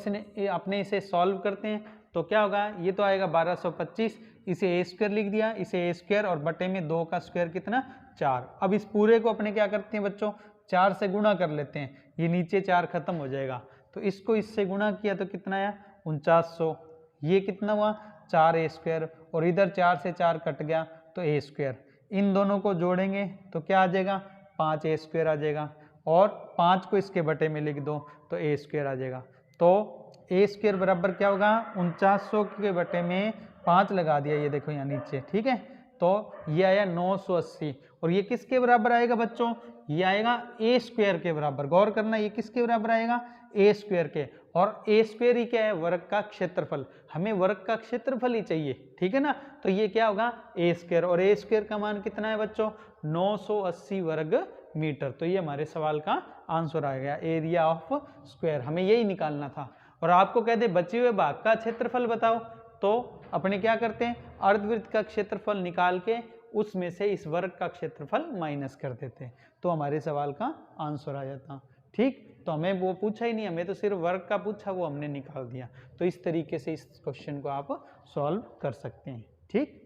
अपने इसे सॉल्व करते हैं तो क्या होगा, ये तो आएगा 1225, इसे a स्क्वायर लिख दिया, इसे a स्क्वायर और बटे में 2 का स्क्वायर कितना 4। अब इस पूरे को अपने क्या करते हैं बच्चों, 4 से गुणा कर लेते हैं, ये नीचे 4 खत्म हो जाएगा। तो इसको इससे गुणा किया तो कितना आया 4900, ये कितना हुआ 4a स्क्वायर, और इधर 4 से 4 कट गया तो a स्क्वायर। इन दोनों को जोड़ेंगे तो क्या आ जाएगा 5a स्क्वायर आ जाएगा, और 5 को इसके बटे में लिख दो तो a स्क्वायर आ जाएगा। तो a स्क्वायर बराबर क्या होगा 4900 के बटे में 5 लगा दिया, ये देखो यहाँ नीचे, ठीक है। तो ये आया 980, और ये किसके बराबर आएगा बच्चों, ये आएगा a स्क्वायर के बराबर। गौर करना ये किसके बराबर आएगा, a स्क्वायर के, और a स्क्वायर ही क्या है, वर्ग का क्षेत्रफल। हमें वर्ग का क्षेत्रफल ही चाहिए, ठीक है ना। तो ये क्या होगा a स्क्वायर, और a स्क्वायर का मान कितना है बच्चों 980 वर्ग मीटर। तो ये हमारे सवाल का आंसर आ गया, एरिया ऑफ स्क्वायर, हमें यही निकालना था। और आपको कह दे बचे हुए भाग का क्षेत्रफल बताओ, तो अपने क्या करते हैं, अर्धवृत्त का क्षेत्रफल निकाल के उसमें से इस वर्ग का क्षेत्रफल माइनस कर देते हैं, तो हमारे सवाल का आंसर आ जाता। ठीक, तो हमें वो पूछा ही नहीं, हमें तो सिर्फ वर्ग का पूछा, वो हमने निकाल दिया। तो इस तरीके से इस क्वेश्चन को आप सॉल्व कर सकते हैं। ठीक,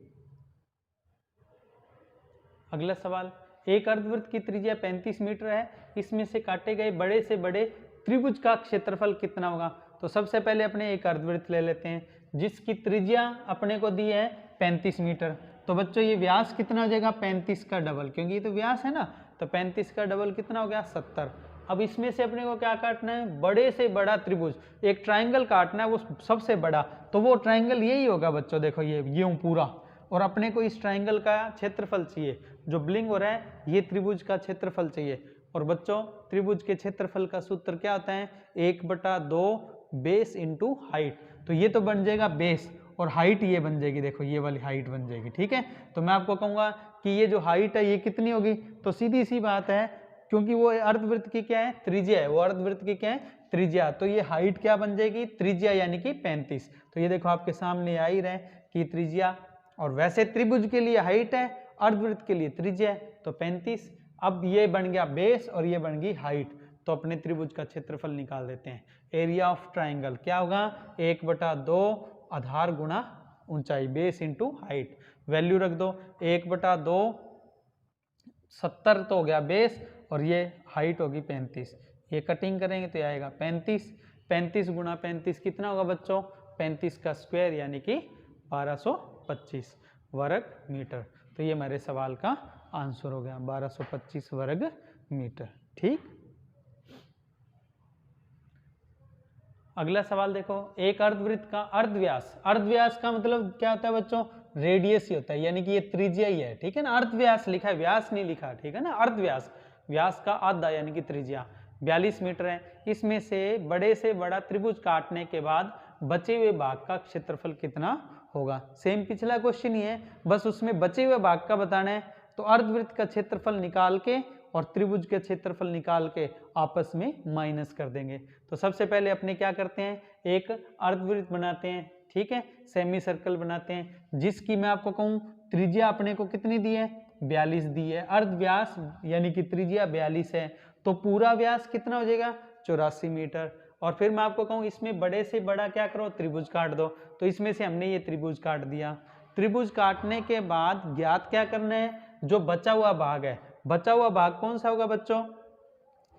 अगला सवाल, एक अर्धवृत्त की त्रिज्या 35 मीटर है, इसमें से काटे गए बड़े से बड़े त्रिभुज का क्षेत्रफल कितना होगा। तो सबसे पहले अपने एक अर्धवृत्त ले लेते हैं जिसकी त्रिज्या अपने को दी है 35 मीटर। तो बच्चों ये व्यास कितना हो जाएगा 35 का डबल, क्योंकि ये तो व्यास है ना, तो 35 का डबल कितना हो गया 70। अब इसमें से अपने को क्या काटना है, बड़े से बड़ा त्रिभुज, एक ट्राइंगल काटना है वो सबसे बड़ा, तो वो ट्राइंगल यही होगा बच्चों, देखो ये यूं पूरा, और अपने को इस ट्राइंगल का क्षेत्रफल चाहिए, जो ब्लिंग हो रहा है ये त्रिभुज का क्षेत्रफल चाहिए। और बच्चों त्रिभुज के क्षेत्रफल का सूत्र क्या होता है, 1/2 बेस इंटू हाइट। तो ये तो बन जाएगा बेस, और हाइट ये बन जाएगी, देखो ये वाली हाइट बन जाएगी। ठीक है, तो मैं आपको कहूँगा कि ये जो हाइट है ये कितनी होगी, तो सीधी सी बात है, क्योंकि वो अर्धवृत्त की क्या है त्रिज्या है, वो अर्धवृत्त की क्या है त्रिज्या, तो ये हाइट क्या बन जाएगी त्रिज्या, यानी कि 35। तो ये देखो आपके सामने आ ही रहे कि त्रिज्या, और वैसे त्रिभुज के लिए हाइट है, अर्धवृत्त के लिए त्रिज्या है, तो 35। अब ये बन गया बेस और ये बन गई हाइट, तो अपने त्रिभुज का क्षेत्रफल निकाल देते हैं। एरिया ऑफ ट्राइंगल क्या होगा 1/2 आधार गुणा ऊंचाई, बेस इंटू हाइट। वैल्यू रख दो 1/2, 70 तो हो गया बेस, और ये हाइट होगी 35। ये कटिंग करेंगे तो ये आएगा 35, 35 गुणा 35 कितना होगा बच्चों 35 का स्क्वायर, यानी कि 1225 वर्ग मीटर। तो ये हमारे सवाल का आंसर हो गया 1225 वर्ग मीटर। ठीक, अगला सवाल देखो, एक अर्धवृत्त का अर्धव्यास, अर्धव्यास का मतलब क्या होता है बच्चों रेडियस ही होता है, यानी कि ये त्रिज्या ही है। ठीक है ना, अर्धव्यास लिखा है, व्यास नहीं लिखा, ठीक है ना, अर्धव्यास, व्यास का आधा यानी कि त्रिज्या 42 मीटर है। इसमें से बड़ा त्रिभुज काटने के बाद बचे हुए भाग का क्षेत्रफल कितना होगा। सेम पिछला क्वेश्चन ही है, बस उसमें बचे हुए भाग का बताना है। तो अर्धवृत्त का क्षेत्रफल निकाल के और त्रिभुज के क्षेत्रफल निकाल के आपस में माइनस कर देंगे। तो सबसे पहले अपने क्या करते हैं, एक अर्धवृत्त बनाते हैं, ठीक है, सेमी सर्कल बनाते हैं, जिसकी मैं आपको कहूँ त्रिज्या अपने को कितनी दी है 42 दी है, अर्धव्यास यानी कि त्रिज्या 42 है, तो पूरा व्यास कितना हो जाएगा 84 मीटर। और फिर मैं आपको कहूँ इसमें बड़े से बड़ा क्या करो त्रिभुज काट दो, तो इसमें से हमने ये त्रिभुज काट दिया। त्रिभुज काटने के बाद ज्ञात क्या करना है, जो बचा हुआ भाग है, बचा हुआ भाग कौन सा होगा बच्चों,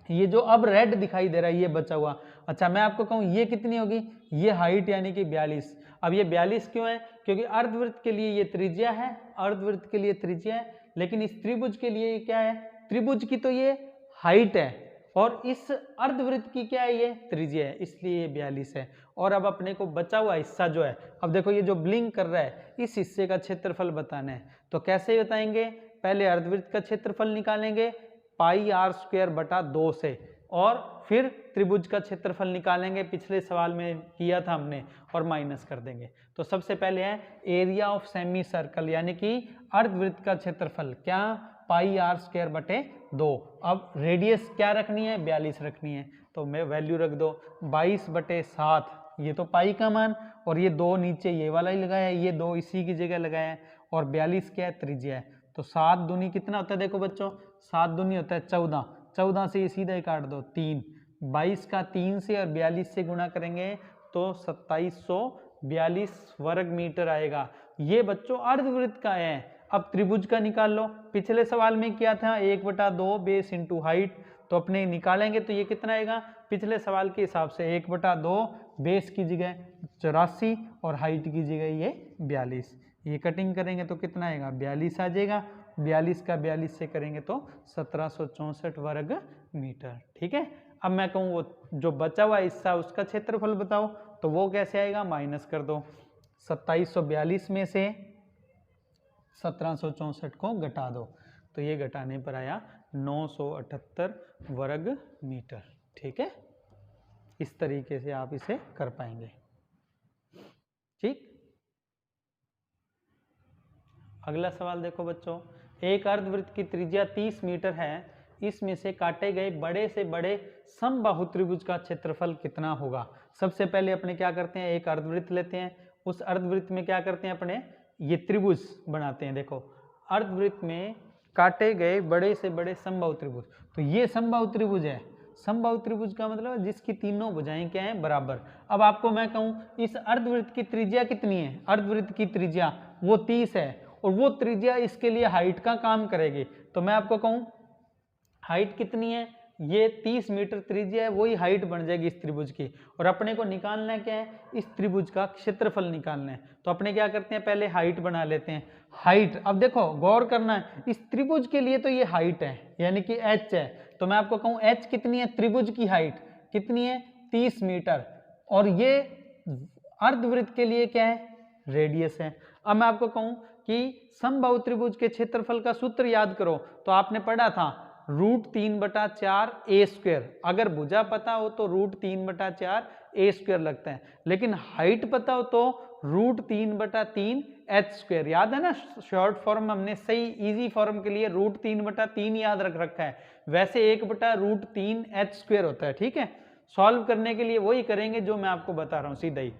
ये जो अब रेड दिखाई दे रहा है ये बचा हुआ। अच्छा मैं आपको कहूँ ये कितनी होगी, ये हाइट यानी कि 42। अब ये 42 क्यों है, क्योंकि अर्धवृत्त के लिए ये त्रिज्या है, अर्धवृत्त के लिए त्रिज्या है, लेकिन इस त्रिभुज के लिए क्या है, त्रिभुज की तो ये हाइट है, और इस अर्धवृत्त की क्या है ये त्रिज्या है, इसलिए ये 42 है। और अब अपने को बचा हुआ हिस्सा जो है, अब देखो ये जो ब्लिंक कर रहा है इस हिस्से का क्षेत्रफल बताना है। तो कैसे बताएंगे, पहले अर्धवृत्त का क्षेत्रफल निकालेंगे, पाई आर स्क्वायर बटा 2 से, और फिर त्रिभुज का क्षेत्रफल निकालेंगे, पिछले सवाल में किया था हमने, और माइनस कर देंगे। तो सबसे पहले है एरिया ऑफ सेमी सर्कल यानी कि अर्धवृत्त का क्षेत्रफल, क्या, पाई आर स्क्वायर बटे 2। अब रेडियस क्या रखनी है, 42 रखनी है, तो मैं वैल्यू रख दो 22 बटे 7, ये तो पाई का मान, और ये 2 नीचे ये वाला ही लगाया है, ये 2 इसी की जगह लगाया है, और 42 क्या है, त्रिज्या है। तो 7 दूनी कितना होता है, देखो बच्चों 7 दूनी होता है 14, 14 से ये सीधा ही काट दो 3, 22 का 3 से और 42 से गुणा करेंगे तो 2742 वर्ग मीटर आएगा। ये बच्चों अर्धवृत्त का है। अब त्रिभुज का निकाल लो, पिछले सवाल में क्या था, 1/2 बेस इंटू हाइट, तो अपने निकालेंगे तो ये कितना आएगा, पिछले सवाल के हिसाब से 1/2 बेस की जगह 84 और हाइट की जगह ये 42, ये कटिंग करेंगे तो कितना आएगा, 42 आ जाएगा। 42 का 42 से करेंगे तो 1764 वर्ग मीटर। ठीक है, अब मैं कहूँ वो जो बचा हुआ हिस्सा उसका क्षेत्रफल बताओ, तो वो कैसे आएगा, माइनस कर दो, 2742 में से 1764 को घटा दो, तो ये घटाने पर आया 978 वर्ग मीटर। ठीक है, इस तरीके से आप इसे कर पाएंगे। ठीक, अगला सवाल देखो बच्चों, एक अर्धवृत्त की त्रिज्या 30 मीटर है, इसमें से काटे गए बड़े से बड़े समबाहु त्रिभुज का क्षेत्रफल कितना होगा। सबसे पहले अपने क्या करते हैं, एक अर्धवृत्त लेते हैं, उस अर्धवृत्त में क्या करते हैं अपने, ये त्रिभुज बनाते हैं। देखो अर्धवृत्त में काटे गए बड़े से बड़े समबाहु त्रिभुज, तो ये समबाहु त्रिभुज है। समबाहु त्रिभुज का मतलब जिसकी तीनों भुजाएं क्या हैं, बराबर। अब आपको मैं कहूं इस अर्धवृत्त की त्रिज्या कितनी है, अर्धवृत्त की त्रिज्या वो 30 है, और वो त्रिज्या इसके लिए हाइट का काम करेगी। तो मैं आपको कहूं हाइट कितनी है, ये 30 मीटर त्रिज्या है, वही हाइट बन जाएगी इस त्रिभुज की। और अपने को निकालना क्या है, इस त्रिभुज का क्षेत्रफल निकालना है। तो अपने क्या करते हैं, पहले हाइट बना लेते हैं। हाइट, अब देखो गौर करना है, इस त्रिभुज के लिए तो ये हाइट है यानी कि h है, तो मैं आपको कहूं h कितनी है, त्रिभुज की हाइट कितनी है, 30 मीटर, और ये अर्धवृत्त के लिए क्या है, रेडियस है। अब मैं आपको कहूं कि समबाहु त्रिभुज के क्षेत्रफल का सूत्र याद करो, तो आपने पढ़ा था √3/4 a स्क्वायर। अगर भुजा पता हो तो √3/4 a स्क्वायर लगता है, लेकिन हाइट पता हो तो √3/3 h स्क्वायर। याद है ना, शॉर्ट फॉर्म हमने सही इजी फॉर्म के लिए √3/3 याद रख रखा है, वैसे 1/√3 h स्क्वायर होता है। ठीक है, सॉल्व करने के लिए वही करेंगे जो मैं आपको बता रहा हूँ सीधा ही।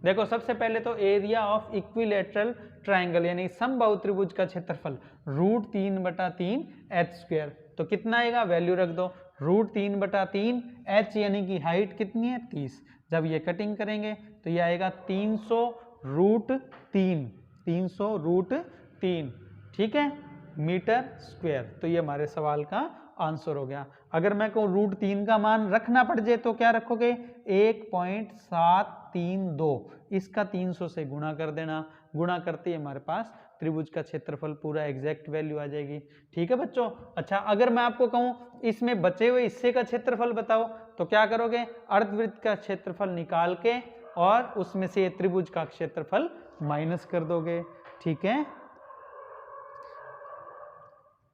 देखो सबसे पहले तो एरिया ऑफ इक्विलैटरल ट्राइंगल यानी समबाहु त्रिभुज का क्षेत्रफल √3/3 h स्क्वायर, तो कितना आएगा, वैल्यू रख दो √3/3 h यानी कि हाइट कितनी है, 30। जब ये कटिंग करेंगे तो ये आएगा 300√3, 300√3, ठीक है, मीटर स्क्वायर। तो ये हमारे सवाल का आंसर हो गया। अगर मैं कहूँ √3 का मान रखना पड़ जाए तो क्या रखोगे, 1.732, इसका 300 से गुणा कर देना, गुणा करते ही हमारे पास त्रिभुज का क्षेत्रफल पूरा एग्जैक्ट वैल्यू आ जाएगी। ठीक है बच्चों, अच्छा अगर मैं आपको कहूँ इसमें बचे हुए हिस्से का क्षेत्रफल बताओ, तो क्या करोगे, अर्धवृत्त का क्षेत्रफल निकाल के और उसमें से त्रिभुज का क्षेत्रफल माइनस कर दोगे। ठीक है,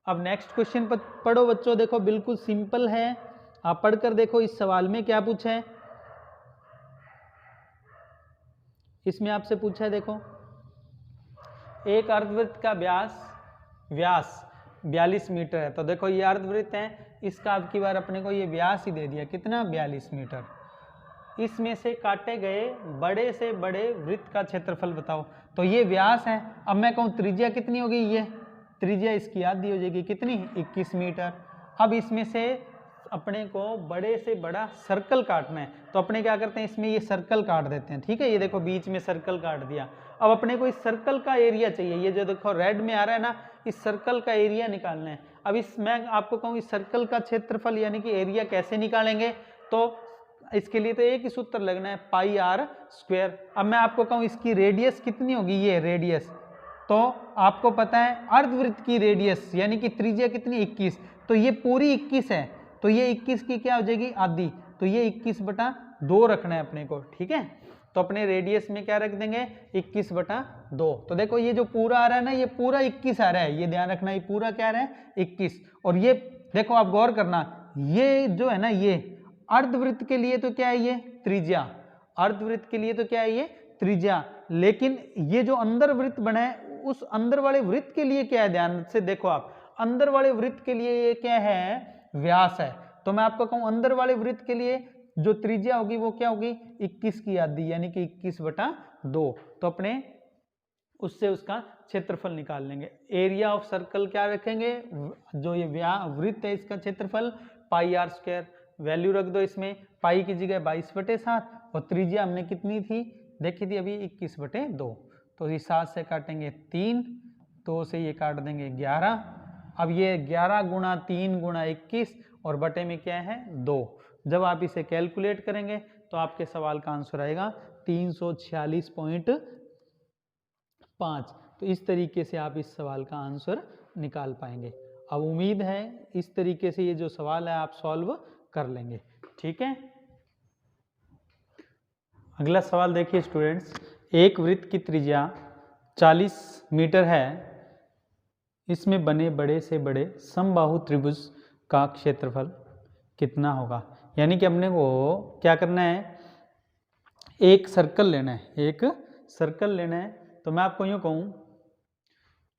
अब नेक्स्ट क्वेश्चन पढ़ो बच्चों, देखो बिल्कुल सिंपल है, आप पढ़कर देखो इस सवाल में क्या पूछा है। इसमें आपसे पूछा है, देखो एक अर्धवृत्त का व्यास 42 मीटर है, तो देखो ये अर्धवृत्त है, इसका अब की बार अपने को ये व्यास ही दे दिया, कितना, 42 मीटर। इसमें से काटे गए बड़े से बड़े वृत्त का क्षेत्रफल बताओ, तो ये व्यास है। अब मैं कहूँ त्रिज्या कितनी होगी, ये त्रिज्या इसकी आधी हो जाएगी, कितनी, 21 मीटर। अब इसमें से अपने को बड़े से बड़ा सर्कल काटना है, तो अपने क्या करते हैं, इसमें ये सर्कल काट देते हैं। ठीक है, ये देखो बीच में सर्कल काट दिया। अब अपने को इस सर्कल का एरिया चाहिए, ये जो देखो रेड में आ रहा है ना, इस सर्कल का एरिया निकालना है। अब मैं आपको कहूँ इस सर्कल का क्षेत्रफल यानी कि एरिया कैसे निकालेंगे, तो इसके लिए तो एक ही सूत्र लगना है, पाई आर स्क्वायर। अब मैं आपको कहूँ इसकी रेडियस कितनी होगी, ये रेडियस, तो आपको पता है अर्धवृत्त की रेडियस यानी कि त्रिज्या कितनी, 21, तो ये पूरी 21 है, तो ये 21 की क्या हो जाएगी, आधी, तो ये 21/2 रखना है अपने को। ठीक है, तो अपने रेडियस में क्या रख देंगे, 21/2। तो देखो ये जो पूरा आ रहा है ना, ये पूरा 21 आ रहा है, ये ध्यान रखना, ये पूरा क्या आ रहा है, 21, और ये देखो आप गौर करना, ये जो है ना ये अर्धवृत्त के लिए तो क्या है ये त्रिज्या, अर्धवृत्त के लिए तो क्या है ये त्रिज्या, लेकिन ये जो अंदर वृत्त बना है उस अंदर वाले वृत्त के लिए क्या है, ध्यान से देखो आप, अंदर वाले वृत्त के लिए ये क्या है व्यास है। तो मैं आपको कहूं अंदर वाले वृत्त के लिए जो त्रिज्या होगी वो क्या होगी 21 की आधी, यानी कि 21/2। तो अपने उससे उसका क्षेत्रफल निकाल लेंगे। एरिया ऑफ सर्कल क्या रखेंगे, जो ये वृत्त है इसका क्षेत्रफल πr², वैल्यू रख दो इसमें, पाई की जगह 22/7 और त्रिज्या हमने कितनी थी देखी थी अभी 21/2। तो ये 7 से काटेंगे 3, 2 से ये काट देंगे 11। अब ये 11 गुणा 3 गुणा 21 और बटे में क्या है 2। जब आप इसे कैलकुलेट करेंगे तो आपके सवाल का आंसर आएगा 346.5। तो इस तरीके से आप इस सवाल का आंसर निकाल पाएंगे। अब उम्मीद है इस तरीके से ये जो सवाल है आप सॉल्व कर लेंगे, ठीक है। अगला सवाल देखिए स्टूडेंट्स, एक वृत्त की त्रिज्या 40 मीटर है, इसमें बने बड़े से बड़े समबाहु त्रिभुज का क्षेत्रफल कितना होगा। यानी कि अपने को क्या करना है, एक सर्कल लेना है, एक सर्कल लेना है। तो मैं आपको यूँ कहूँ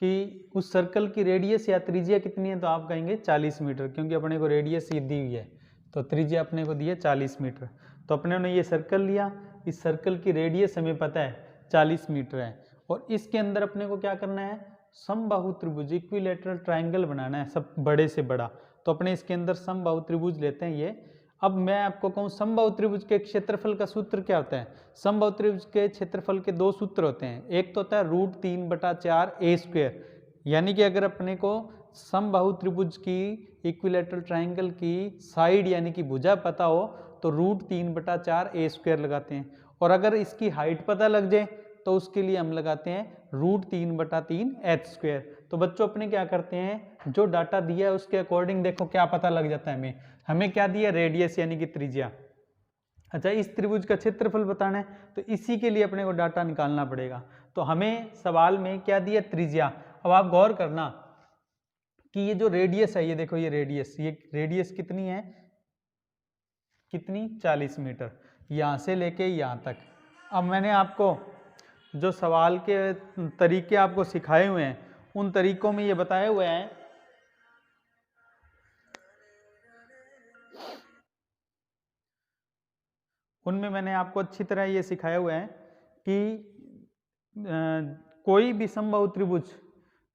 कि उस सर्कल की रेडियस या त्रिज्या कितनी है, तो आप कहेंगे 40 मीटर, क्योंकि अपने को रेडियस ये दी हुई है, तो त्रिज्या अपने को दी है 40 मीटर। तो अपने ने ये सर्कल लिया, इस सर्कल की रेडियस हमें पता है 40 मीटर है, और इसके अंदर अपने को क्या करना है, समबाहु त्रिभुज इक्विलैटरल ट्रायंगल बनाना है, सब बड़े से बड़ा। तो अपने इसके अंदर समबाहु त्रिभुज लेते हैं ये। अब मैं आपको कहूँ समबाहु त्रिभुज के क्षेत्रफल का सूत्र क्या होता है। समबाहु त्रिभुज के क्षेत्रफल के दो सूत्र होते हैं, एक तो होता है √3/4a², यानी कि अगर अपने को समबाहु त्रिभुज की इक्विलैटरल ट्रायंगल की साइड यानी कि भुजा पता हो तो √3/4a² लगाते हैं, और अगर इसकी हाइट पता लग जाए तो उसके लिए हम लगाते हैं √3/3h²। तो बच्चों अपने क्या करते हैं, जो डाटा दिया है उसके अकॉर्डिंग देखो क्या पता लग जाता है हमें क्या दिया, रेडियस यानी कि त्रिज्या। अच्छा, इस त्रिभुज का क्षेत्रफल बताना है तो इसी के लिए अपने को डाटा निकालना पड़ेगा। तो हमें सवाल में क्या दिया, त्रिज्या। अब आप गौर करना कि ये जो रेडियस है, ये देखो ये रेडियस कितनी है, कितनी 40 मीटर, यहाँ से लेके यहाँ तक। अब मैंने आपको जो सवाल के तरीके आपको सिखाए हुए हैं उन तरीकों में ये बताए हुए हैं उनमें मैंने आपको अच्छी तरह ये सिखाया हुआ है कि कोई भी समबाहु त्रिभुज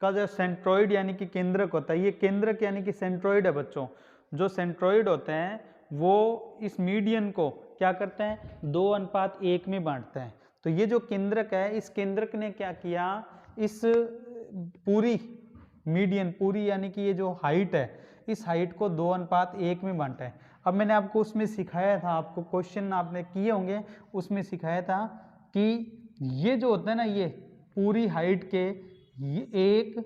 का जो सेंट्रोइड यानी कि केंद्रक होता है, ये केंद्रक यानी कि सेंट्रोइड है बच्चों। जो सेंट्रोइड होते हैं वो इस मीडियन को क्या करते हैं, 2:1 में बांटते हैं। तो ये जो केंद्रक है, इस केंद्रक ने क्या किया, इस पूरी मीडियन पूरी यानी कि ये जो हाइट है, इस हाइट को 2:1 में बांटा है। अब मैंने आपको उसमें सिखाया था, आपको क्वेश्चन आपने किए होंगे, उसमें सिखाया था कि ये जो होता है ना, ये पूरी हाइट के ये 1,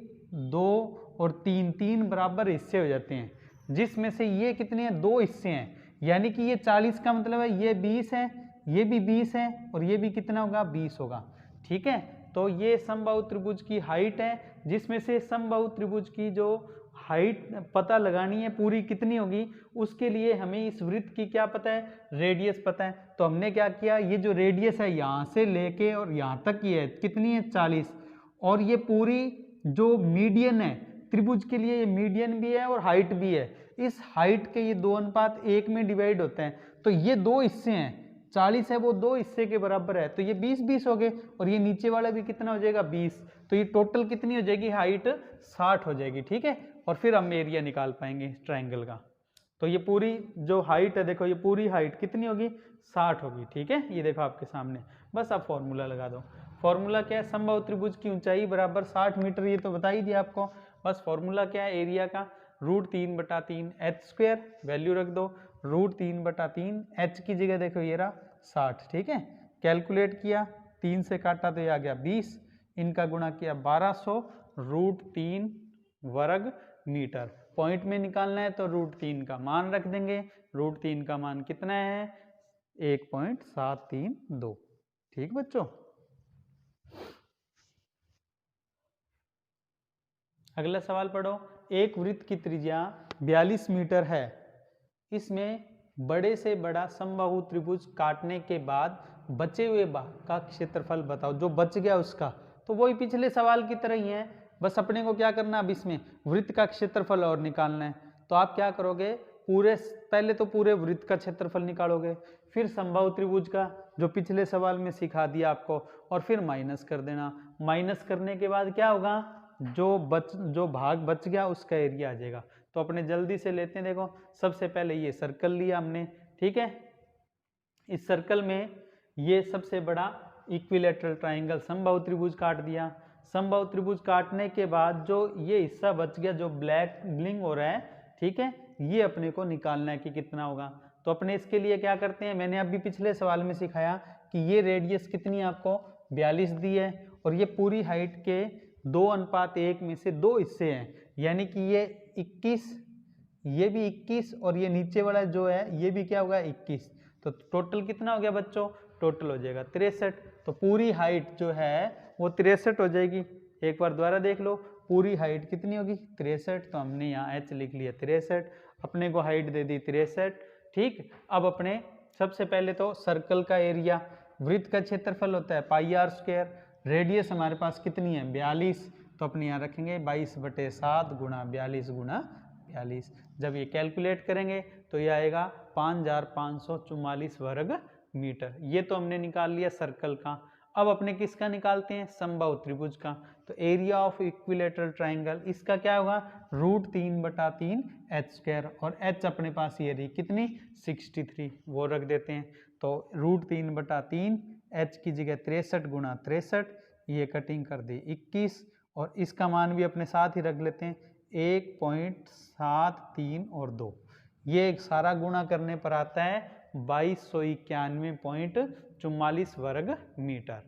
2 और 3 बराबर हिस्से हो जाते हैं, जिसमें से ये कितने हैं, 2 हिस्से हैं। यानी कि ये 40 का मतलब है ये 20 है, ये भी 20 है और ये भी कितना होगा, 20 होगा। ठीक है, तो ये समबाहु त्रिभुज की हाइट है, जिसमें से समबाहु त्रिभुज की जो हाइट पता लगानी है पूरी कितनी होगी, उसके लिए हमें इस वृत्त की क्या पता है, रेडियस पता है। तो हमने क्या किया, ये जो रेडियस है यहाँ से लेके और यहाँ तक की है, कितनी है 40, और ये पूरी जो मीडियन है त्रिभुज के लिए, ये मीडियन भी है और हाइट भी है। इस हाइट के ये 2:1 में डिवाइड होते हैं, तो ये 2 हिस्से हैं, 40 है वो 2 हिस्से के बराबर है, तो ये 20-20 हो गए, और ये नीचे वाला भी कितना हो जाएगा, 20। तो ये टोटल कितनी हो जाएगी, हाइट 60 हो जाएगी। ठीक है, और फिर हम एरिया निकाल पाएंगे इस ट्रायंगल का। तो ये पूरी जो हाइट है, देखो ये पूरी हाइट कितनी होगी, 60 होगी। ठीक है, ये देखो आपके सामने, बस आप फॉर्मूला लगा दो। फॉर्मूला क्या है, समबाहु त्रिभुज की ऊंचाई बराबर 60 मीटर, ये तो बता ही दिया आपको। बस फॉर्मूला क्या है, एरिया का √3/3h², वैल्यू रख दो √3/3, h की जगह देखो ये रहा 60। ठीक है, कैलकुलेट किया, 3 से काटा तो ये आ गया 20, इनका गुणा किया 1200, √3 वर्ग मीटर। पॉइंट में निकालना है तो √3 का मान रख देंगे, √3 का मान कितना है, 1.732। ठीक बच्चों, अगला सवाल पढ़ो। एक वृत्त की त्रिज्या 42 मीटर है, इसमें बड़े से बड़ा समबाहु त्रिभुज काटने के बाद बचे हुए भाग का क्षेत्रफल बताओ। जो बच गया उसका, तो वही पिछले सवाल की तरह ही है, बस अपने को क्या करना, अब इसमें वृत्त का क्षेत्रफल और निकालना है। तो आप क्या करोगे, पहले तो पूरे वृत्त का क्षेत्रफल निकालोगे, फिर समबाहु त्रिभुज का जो पिछले सवाल में सिखा दिया आपको, और फिर माइनस कर देना। माइनस करने के बाद क्या होगा, जो भाग बच गया उसका एरिया आ जाएगा। तो अपने जल्दी से लेते हैं। देखो सबसे पहले ये सर्कल लिया हमने, ठीक है। इस सर्कल में ये सबसे बड़ा इक्विलैटरल ट्राइंगल समबाहु त्रिभुज काट दिया। समबाहु त्रिभुज काटने के बाद जो ये हिस्सा बच गया, जो ब्लैक ग्लिंग हो रहा है, ठीक है, ये अपने को निकालना है कि कितना होगा। तो अपने इसके लिए क्या करते हैं, मैंने अभी पिछले सवाल में सिखाया कि ये रेडियस कितनी आपको 42 दी है, और ये पूरी हाइट के 2:1 में से 2 हिस्से हैं, यानी कि ये 21, ये भी 21, और ये नीचे वाला जो है ये भी क्या होगा 21। तो टोटल कितना हो गया बच्चों, टोटल हो जाएगा 63। तो पूरी हाइट जो है वो 63 हो जाएगी। एक बार दोबारा देख लो, पूरी हाइट कितनी होगी 63। तो हमने यहाँ h लिख लिया 63, अपने को हाइट दे दी 63, ठीक। अब अपने सबसे पहले तो सर्कल का एरिया, वृत्त का क्षेत्रफल होता है πr², रेडियस हमारे पास कितनी है 42, तो अपने यहाँ रखेंगे 22/7 गुणा 42 गुणा 42। जब ये कैलकुलेट करेंगे तो ये आएगा 5544 वर्ग मीटर। ये तो हमने निकाल लिया सर्कल का। अब अपने किसका निकालते हैं, समबाहु त्रिभुज का। तो एरिया ऑफ इक्विलैटरल ट्राइंगल, इसका क्या होगा √3/3 h², और h अपने पास ये रही कितनी 63, वो रख देते हैं। तो √3/3 h की जगह 63 गुणा 63, ये कटिंग कर दी 21, और इसका मान भी अपने साथ ही रख लेते हैं 1.73 और 2, ये सारा गुणा करने पर आता है 2291.44 वर्ग मीटर।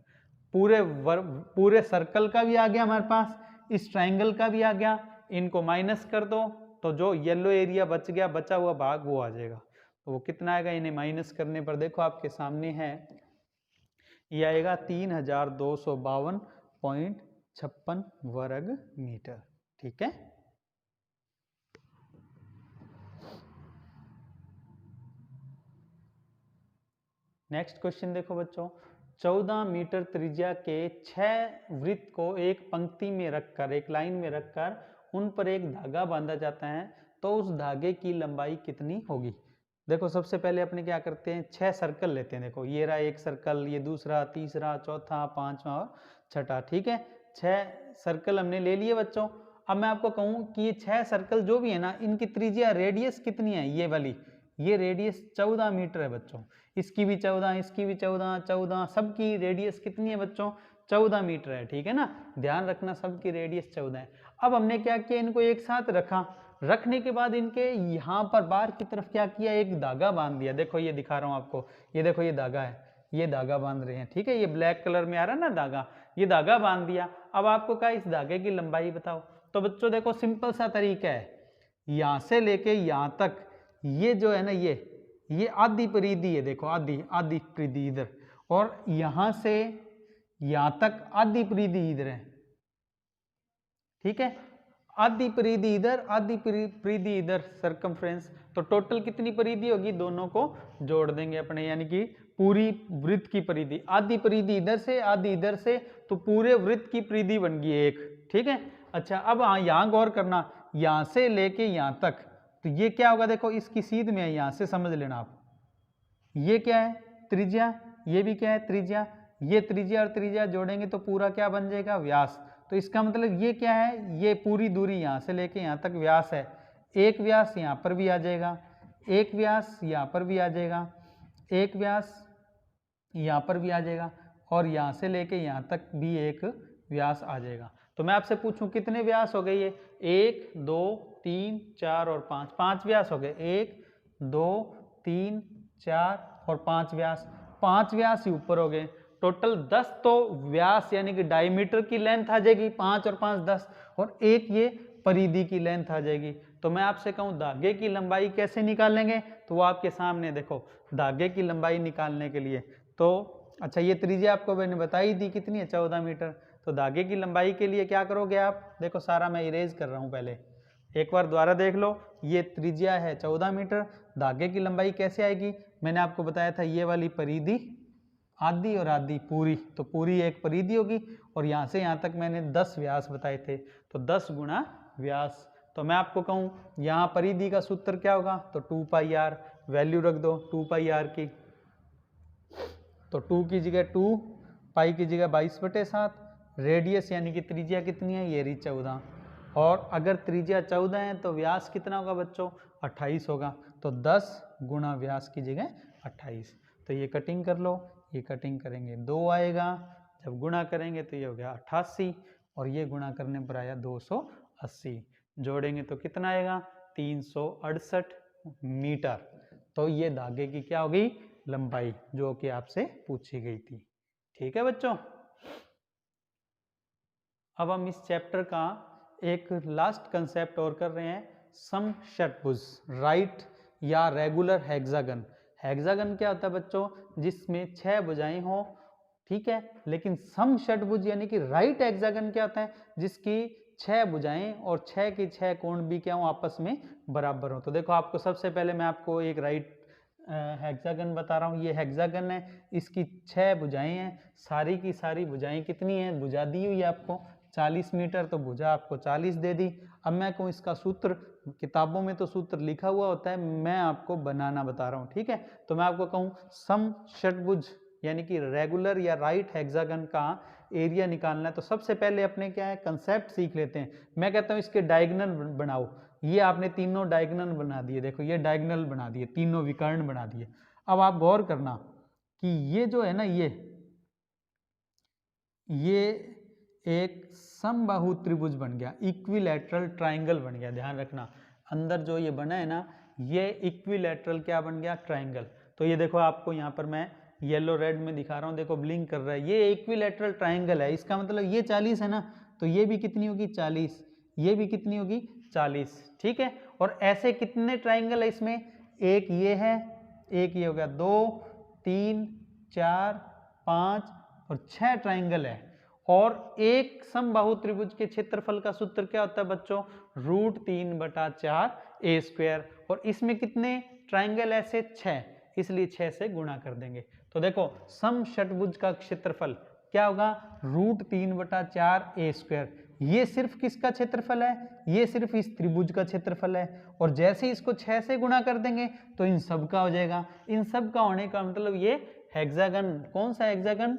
पूरे सर्कल का भी आ गया हमारे पास, इस ट्राइंगल का भी आ गया। इनको माइनस कर दो तो जो येलो एरिया बच गया, बचा हुआ भाग वो आ जाएगा। तो वो कितना आएगा, इन्हें माइनस करने पर देखो आपके सामने है, ये आएगा 3252.56 वर्ग मीटर, ठीक है। नेक्स्ट क्वेश्चन देखो बच्चों, 14 मीटर त्रिज्या के 6 वृत्त को एक पंक्ति में रखकर, एक लाइन में रखकर उन पर एक धागा बांधा जाता है, तो उस धागे की लंबाई कितनी होगी। देखो सबसे पहले अपने क्या करते हैं, 6 सर्कल लेते हैं। देखो ये रहा एक सर्कल, ये दूसरा, तीसरा, चौथा, पांचवा और छठा, ठीक है। 6 सर्कल हमने ले लिए बच्चों। अब मैं आपको कहूँ कि ये 6 सर्कल जो भी है ना, इनकी त्रिज्या रेडियस कितनी है, ये वाली, ये रेडियस 14 मीटर है बच्चों। इसकी भी 14, इसकी भी 14, 14, सबकी रेडियस कितनी है बच्चों 14 मीटर है, ठीक है ना। ध्यान रखना सबकी रेडियस 14 है। अब हमने क्या किया, इनको एक साथ रखा, रखने के बाद इनके यहाँ पर बाहर की तरफ क्या किया, एक धागा बांध दिया। देखो ये दिखा रहा हूँ आपको, ये देखो ये धागा है, ये धागा बांध रहे हैं, ठीक है। ये ब्लैक कलर में आ रहा है ना धागा, ये धागा बांध दिया। अब आपको कहा इस धागे की लंबाई बताओ। तो बच्चों देखो सिंपल सा तरीका है, यहाँ से लेके यहाँ तक ये जो है ना, ये आधी परिधि है। देखो आधी परिधि इधर, और यहां से यहां तक आधी परिधि इधर है, ठीक है। आधी परिधि इधर, आधी परिधि इधर, सरकमफ्रेंस। तो टोटल कितनी परिधि होगी, दोनों को जोड़ देंगे अपने, यानी कि पूरी वृत्त की परिधि, आधी परिधि इधर से आधी इधर से, तो पूरे वृत्त की परिधि बन गई एक, ठीक है। अच्छा अब यहाँ गौर करना, यहां से लेके यहां तक, तो ये क्या होगा, देखो इसकी सीध में है, यहां से समझ लेना आप, ये क्या है त्रिज्या, ये भी क्या है त्रिज्या, ये त्रिज्या और त्रिज्या जोड़ेंगे तो पूरा क्या बन जाएगा व्यास। तो इसका मतलब ये क्या है, ये पूरी दूरी यहाँ से लेके यहाँ तक व्यास है। एक व्यास यहाँ पर भी आ जाएगा, एक व्यास यहाँ पर भी आ जाएगा, एक व्यास यहाँ पर भी आ जाएगा, और यहाँ से लेके यहाँ तक भी एक व्यास आ जाएगा। तो मैं आपसे पूछूं कितने व्यास हो गए, ये 1 2 3 4 और 5, 5 व्यास हो गए, 1 2 3 4 और 5 व्यास, 5 व्यास ही ऊपर हो गए। टोटल 10 तो व्यास यानी कि डायमीटर की लेंथ आ जाएगी, 5 और 5 10, और एक ये परिधि की लेंथ आ जाएगी। तो मैं आपसे कहूँ धागे की लंबाई कैसे निकालेंगे, तो वो आपके सामने देखो, धागे की लंबाई निकालने के लिए तो अच्छा ये त्रिज्या आपको मैंने बताई दी कितनी है 14 मीटर। तो धागे की लंबाई के लिए क्या करोगे आप, देखो सारा मैं इरेज कर रहा हूँ, पहले एक बार दोबारा देख लो। ये त्रिज्या है 14 मीटर, धागे की लंबाई कैसे आएगी, मैंने आपको बताया था ये वाली परिधि आधी और आधी पूरी, तो पूरी एक परिधि होगी और यहाँ से यहाँ तक मैंने 10 व्यास बताए थे, तो 10 गुणा व्यास। तो मैं आपको कहूँ यहाँ परिधि का सूत्र क्या होगा, तो 2 पाई आर, वैल्यू रख दो 2 पाई आर की, तो 2 की जगह 2, पाई की जगह 22/7, रेडियस यानी कि त्रिज्या कितनी है, ये रही 14, और अगर त्रिज्या 14 है तो व्यास कितना होगा बच्चों, 28 होगा, तो 10 गुणा व्यास की जगह 28। तो ये कटिंग कर लो, ये कटिंग करेंगे 2 आएगा, जब गुणा करेंगे तो ये हो गया 88, और ये गुणा करने पर आया 280, जोड़ेंगे तो कितना आएगा 368 मीटर। तो ये धागे की क्या होगी, लंबाई, जो कि आपसे पूछी गई थी। ठीक है बच्चों, अब हम इस चैप्टर का एक लास्ट कंसेप्ट और कर रहे हैं, सम षटभुज, राइट या रेगुलर हेक्सागन। हेक्सागन क्या होता है बच्चों, जिसमें 6 भुजाएं हो, ठीक है, लेकिन सम षटभुज यानी कि राइट हेक्सागन क्या होता है, जिसकी 6 भुजाएं और 6 की 6 कोण भी क्या हो, आपस में बराबर हो। तो देखो आपको सबसे पहले मैं आपको एक राइट हेक्सागन बता रहा हूँ, ये हेक्सागन है, इसकी 6 भुजाएं हैं, सारी की सारी भुजाएं कितनी है, भुजा दी हुई है आपको 40 मीटर, तो भुजा आपको 40 दे दी। अब मैं कहूँ इसका सूत्र, किताबों में तो सूत्र लिखा हुआ होता है, मैं आपको बनाना बता रहा हूँ, ठीक है। तो मैं आपको कहूँ सम षटभुज यानी कि रेगुलर या राइट हेक्सागन का एरिया निकालना है, तो सबसे पहले अपने क्या है, कंसेप्ट सीख लेते हैं। मैं कहता हूँ इसके डायगोनल बनाओ, ये आपने तीनों डायगोनल बना दिए, देखो ये डायगोनल बना दिए, तीनों विकर्ण बना दिए। अब आप गौर करना कि ये जो है ना, ये एक समबाहु त्रिभुज बन गया, इक्विलैटरल ट्राइंगल बन गया, ध्यान रखना, अंदर जो ये बना है ना, ये इक्विलैटरल क्या बन गया, ट्राइंगल। तो ये देखो आपको यहाँ पर मैं येलो रेड में दिखा रहा हूँ, देखो ब्लिंक कर रहा है, ये इक्विलैटरल ट्राइंगल है, इसका मतलब ये 40 है ना, तो ये भी कितनी होगी 40, ये भी कितनी होगी 40, ठीक है। और ऐसे कितने ट्राइंगल है इसमें, एक ये है, एक ये हो गया, 2 3 4 5 और 6 ट्राइंगल है। और एक समबाहु त्रिभुज के क्षेत्रफल का सूत्र क्या होता है बच्चों, √3/4 a², और इसमें कितने ट्राइंगल ऐसे 6, इसलिए 6 से गुणा कर देंगे। तो देखो सम षटभुज का क्षेत्रफल क्या होगा, √3/4 a²। ये सिर्फ किसका क्षेत्रफल है, ये सिर्फ इस त्रिभुज का क्षेत्रफल है, और जैसे इसको 6 से गुणा कर देंगे तो इन सब का हो जाएगा। इन सब का होने का मतलब ये हेक्सागन, कौन सा हेक्सागन,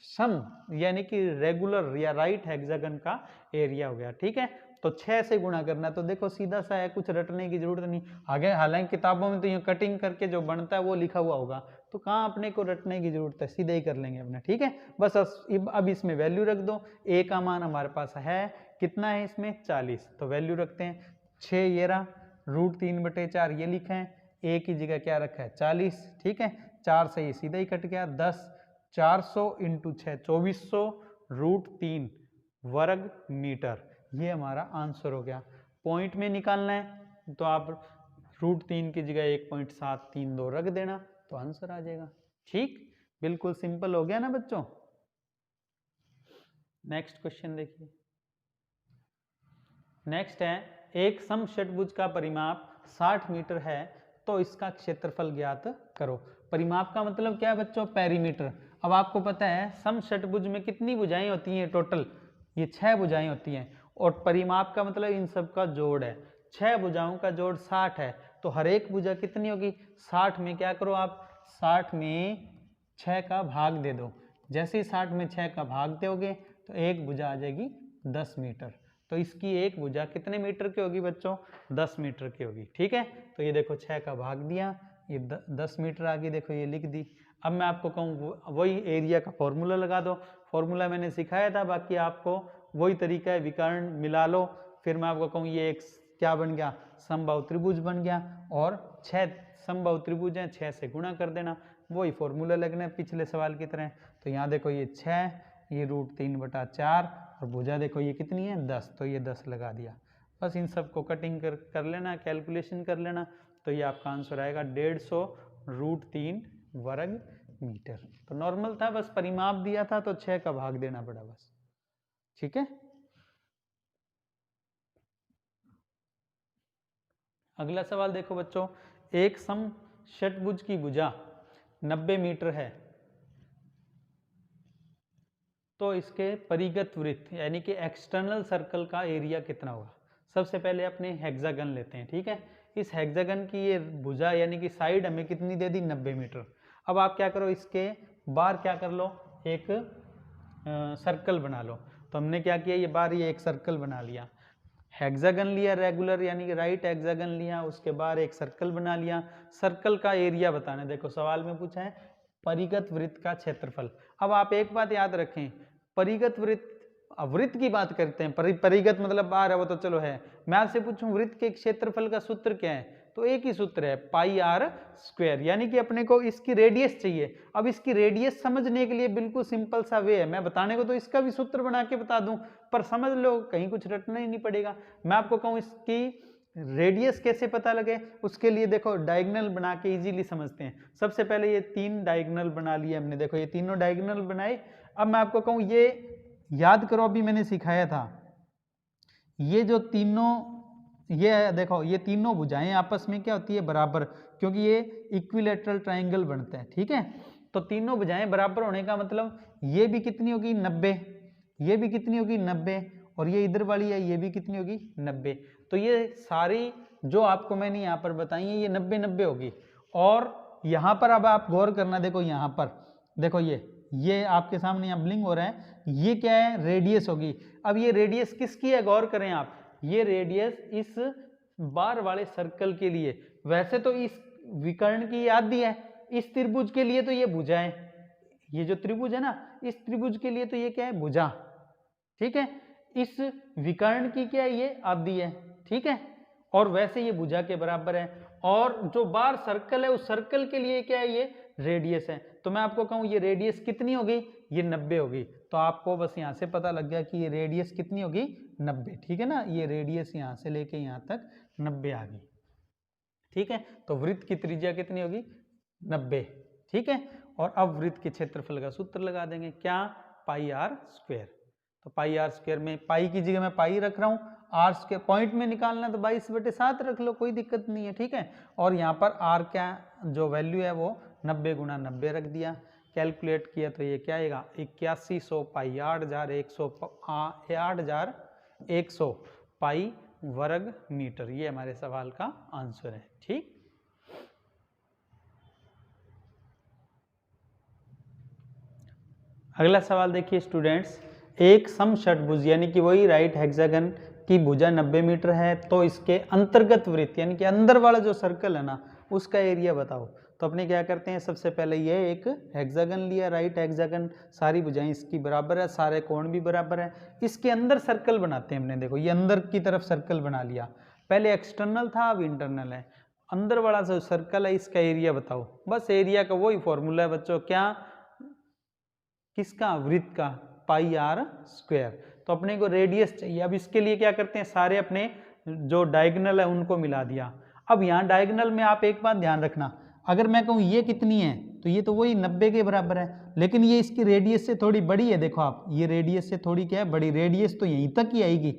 सम यानी कि रेगुलर या राइट हेक्सागन का एरिया हो गया, ठीक है। तो 6 से गुणा करना, तो देखो सीधा सा है, कुछ रटने की जरूरत नहीं। आगे हालांकि किताबों में तो ये कटिंग करके जो बनता है वो लिखा हुआ होगा, तो कहाँ अपने को रटने की जरूरत है, सीधे ही कर लेंगे अपने, ठीक है। बस अब इसमें वैल्यू रख दो, ए का मान हमारे पास है कितना है इसमें 40, तो वैल्यू रखते हैं 6, ये रहा √3/4 ये लिखा है, ए की जगह क्या रखा है 40, ठीक है, 4 से ये सीधा ही कट गया, 10 400 × 6 2400 √3 वर्ग मीटर, ये हमारा आंसर हो गया। पॉइंट में निकालना है तो आप √3 की जगह 1.732 रख देना, तो आंसर आ जाएगा, ठीक, बिल्कुल सिंपल हो गया ना बच्चों। नेक्स्ट क्वेश्चन देखिए, नेक्स्ट है, एक समषटभुज का परिमाप 60 मीटर है, तो इसका क्षेत्रफल ज्ञात करो। परिमाप का मतलब क्या है बच्चों, पेरीमीटर। अब आपको पता है समषटभुज में कितनी भुजाएं होती हैं टोटल, ये 6 भुजाएं होती हैं, और परिमाप का मतलब इन सब का जोड़ है, 6 भुजाओं का जोड़ 60 है, तो हर एक भुजा कितनी होगी, 60 में क्या करो आप, 60 में 6 का भाग दे दो, जैसे ही 60 में 6 का भाग दोगे तो एक भुजा आ जाएगी 10 मीटर, तो इसकी एक भुजा कितने मीटर की होगी बच्चों, 10 मीटर की होगी, ठीक है। तो ये देखो 6 का भाग दिया, ये 10 मीटर आ गई, देखो ये लिख दी। अब मैं आपको कहूँ वही एरिया का फॉर्मूला लगा दो, फॉर्मूला मैंने सिखाया था, बाकी आपको वही तरीका है, विकर्ण मिला लो, फिर मैं आपको कहूँ ये एक क्या बन गया, समबाहु त्रिभुज बन गया, और 6 समबाहु त्रिभुज हैं, 6 से गुणा कर देना, वही फॉर्मूला लगना है पिछले सवाल की तरह। तो यहाँ देखो ये 6, ये √3/4, और भुजा देखो ये कितनी है 10, तो ये 10 लगा दिया, बस इन सबको कटिंग कर लेना, कैलकुलेशन कर लेना, तो ये आपका आंसर आएगा 150 √3 वर्ग मीटर। तो नॉर्मल था, बस परिमाप दिया था तो 6 का भाग देना पड़ा बस। ठीक है। अगला सवाल देखो बच्चों, एक समषटभुज की भुजा 90 मीटर है तो इसके परिगत वृत्त यानी कि एक्सटर्नल सर्कल का एरिया कितना होगा। सबसे पहले अपने हेक्सागन लेते हैं, ठीक है। इस हेक्सागन की ये भुजा यानी कि साइड हमें कितनी दे दी, 90 मीटर। अब आप क्या करो, इसके बार क्या कर लो, एक सर्कल बना लो। तो हमने क्या किया, ये बार ये एक सर्कल बना लिया, हेक्सागन लिया रेगुलर यानी कि राइट हेक्सागन लिया, उसके बाद एक सर्कल बना लिया। सर्कल का एरिया बताना, देखो सवाल में पूछा है परिगत वृत्त का क्षेत्रफल। अब आप एक बात याद रखें, परिगत वृत्त, वृत्त की बात करते हैं, परिगत मतलब बाहर है वो तो चलो है। मैं आपसे पूछूं वृत्त के क्षेत्रफल का सूत्र क्या है, तो एक ही सूत्र है, पाई आर स्क्वायर, यानी कि अपने को इसकी रेडियस चाहिए। अब इसकी रेडियस समझने के लिए बिल्कुल सिंपल सा वे है, मैं बताने को तो इसका भी सूत्र बना के बता दूं, पर समझ लो कहीं कुछ रटना ही नहीं पड़ेगा। मैं आपको कहूं इसकी रेडियस कैसे पता लगे, उसके लिए देखो डायगोनल बना के इजीली समझते हैं। सबसे पहले ये 3 डायगोनल बना लिए हमने, देखो ये तीनों डायगोनल बनाए। अब मैं आपको कहूं ये याद करो, अभी मैंने सिखाया था, ये जो तीनों, ये देखो ये तीनों भुजाएं आपस में क्या होती है, बराबर, क्योंकि ये इक्विलैटरल ट्रायंगल बनते हैं, ठीक है। तो तीनों भुजाएं बराबर होने का मतलब ये भी कितनी होगी, 90, ये भी कितनी होगी, 90, और ये इधर वाली है ये भी कितनी होगी, 90। तो ये सारी जो आपको मैंने यहाँ पर बताई है ये 90-90 होगी। और यहाँ पर अब आप गौर करना, देखो यहाँ पर देखो ये आपके सामने यहाँ ब्लिंक हो रहा है, ये क्या है, रेडियस होगी। अब ये रेडियस किसकी है, गौर करें आप, ये रेडियस इस बार वाले सर्कल के लिए, वैसे तो इस विकर्ण की आधी है, इस त्रिभुज के लिए तो ये भुजा है, ये जो त्रिभुज है ना, इस त्रिभुज के लिए तो ये क्या है, भुजा, ठीक है। इस विकर्ण की क्या है, ये आधी है, ठीक है, और वैसे ये भुजा के बराबर है। और जो बार सर्कल है उस सर्कल के लिए क्या है, ये रेडियस है। तो मैं आपको कहूं ये रेडियस कितनी होगी, ये 90 होगी। तो आपको बस यहां से पता लग गया कि ये रेडियस कितनी होगी, 90, ठीक है ना। ये रेडियस यहां से लेके यहां तक 90 आ गई, ठीक है। तो वृत्त की त्रिज्या कितनी होगी, 90, ठीक है। और अब वृत्त के क्षेत्रफल का सूत्र लगा देंगे, क्या, पाई आर स्क्वायर। तो पाई आर स्क्वायर में पाई की जगह मैं पाई रख रहा हूँ, आर स्क्वायर पॉइंट में निकालना तो 22/7 रख लो, कोई दिक्कत नहीं है, ठीक है। और यहाँ पर आर क्या जो वैल्यू है वो 90 × 90 रख दिया, कैलकुलेट किया तो ये क्या आएगा, 8100 पाई 8100 पाई वर्ग मीटर। ये हमारे सवाल का आंसर है, ठीक। अगला सवाल देखिए स्टूडेंट्स, एक समषटभुज यानी कि वही राइट हेक्सागन की भुजा 90 मीटर है तो इसके अंतर्गत वृत्त यानी कि अंदर वाला जो सर्कल है ना उसका एरिया बताओ। तो अपने क्या करते हैं, सबसे पहले ये एक हेक्सागन लिया, राइट हेक्सागन, सारी भुजाएं इसकी बराबर है, सारे कोण भी बराबर है, इसके अंदर सर्कल बनाते हैं हमने। देखो ये अंदर की तरफ सर्कल बना लिया, पहले एक्सटर्नल था अब इंटरनल है। अंदर वाला जो सर्कल है इसका एरिया बताओ। बस एरिया का वही फॉर्मूला है बच्चों, क्या, किसका, वृत्त का, पाई आर स्क्वायर। तो अपने को रेडियस चाहिए। अब इसके लिए क्या करते हैं, सारे अपने जो डायगोनल है उनको मिला दिया। अब यहाँ डायगोनल में आप एक बात ध्यान रखना, अगर मैं कहूँ ये कितनी है तो ये तो वही 90 के बराबर है, लेकिन ये इसकी रेडियस से थोड़ी बड़ी है। देखो आप, ये रेडियस से थोड़ी क्या है, बड़ी, रेडियस तो यहीं तक ही आएगी।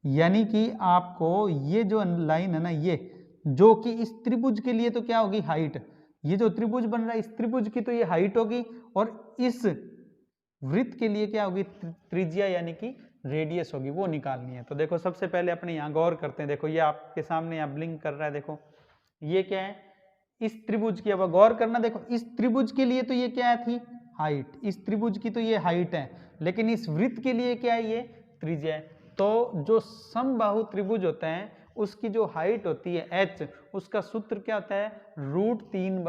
यानी कि आपको ये जो लाइन है ना, ये जो कि इस त्रिभुज के लिए तो क्या होगी, हाइट, ये जो त्रिभुज बन रहा है इस त्रिभुज की तो ये हाइट होगी, और इस वृत्त के लिए क्या होगी, त्रिज्या यानी कि रेडियस होगी, वो निकालनी है। तो देखो सबसे पहले अपने यहाँ गौर करते हैं, देखो ये आपके सामने यहाँ ब्लिंक कर रहा है, देखो ये क्या है, इस त्रिभुज की, अब गौर करना, देखो इस त्रिभुज के लिए तो ये क्या थी, हाइट, इस त्रिभुज की तो ये हाइट है, लेकिन इस वृत्त के लिए क्या है, ये त्रिज्या है। तो जो समबाहु त्रिभुज होता है उसकी जो हाइट होती है h, उसका सूत्र क्या होता है, √3/2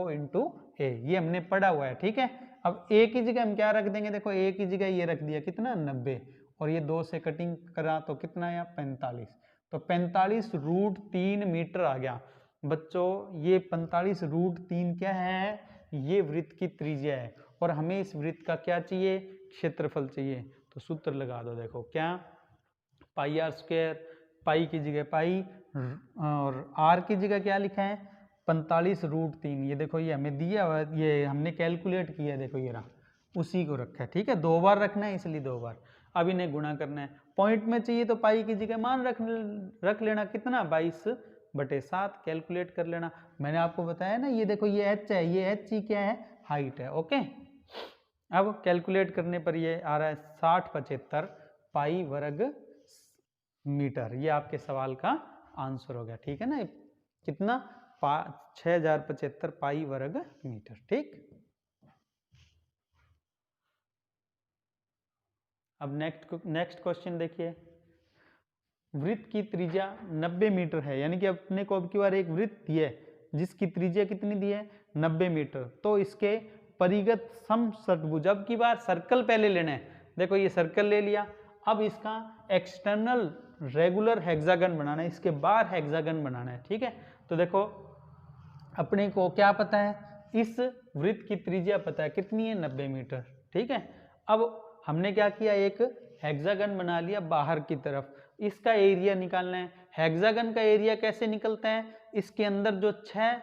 × a, ये हमने पढ़ा हुआ है, ठीक है। अब a की जगह हम क्या रख देंगे, देखो a की जगह ये रख दिया, कितना, 90, और ये 2 से कटिंग करा तो कितना आया, 45। तो 45 √3 मीटर आ गया बच्चों। ये 45 √3 क्या है, ये वृत्त की त्रिज्या है, और हमें इस वृत्त का क्या चाहिए, क्षेत्रफल चाहिए। तो सूत्र लगा दो, देखो क्या, पाई आर स्क्वायर, पाई की जगह पाई और आर की जगह क्या लिखा है, 45 √3। ये देखो ये हमें दिया हुआ, ये हमने कैलकुलेट किया, देखो ये रहा, उसी को रखा है, ठीक है। 2 बार रखना है इसलिए 2 बार। अब इन्हें गुणा करना है। पॉइंट में चाहिए तो पाई की जगह मान रख लेना, कितना 22/7 कैलकुलेट कर लेना। मैंने आपको बताया ना, ये देखो ये h है, ये h ही क्या है, हाइट है। ओके, अब कैलकुलेट करने पर ये आ रहा है 60/75 पाई वर्ग मीटर। ये आपके सवाल का आंसर हो गया, ठीक है ना। कितना 6075 पाई वर्ग मीटर। ठीक, अब नेक्स्ट क्वेश्चन देखिए। वृत्त की त्रिज्या 90 मीटर है, यानी कि अपने को अब की बार एक वृत्त दी है जिसकी त्रिज्या कितनी दी है, 90 मीटर। तो इसके परिगत समषटभुज, अब की बार सर्कल पहले लेना है। देखो ये सर्कल ले लिया, अब इसका एक्सटर्नल रेगुलर हेक्सागन बनाना है, इसके बाहर हेक्सागन बनाना है। ठीक है, तो देखो अपने को क्या पता है, इस वृत्त की त्रिज्या पता है कितनी है, 90 मीटर। ठीक है, अब हमने क्या किया, एक हेक्सागन बना लिया बाहर की तरफ, इसका एरिया निकालना है। हेक्सागन का एरिया कैसे निकलता है, इसके अंदर जो 6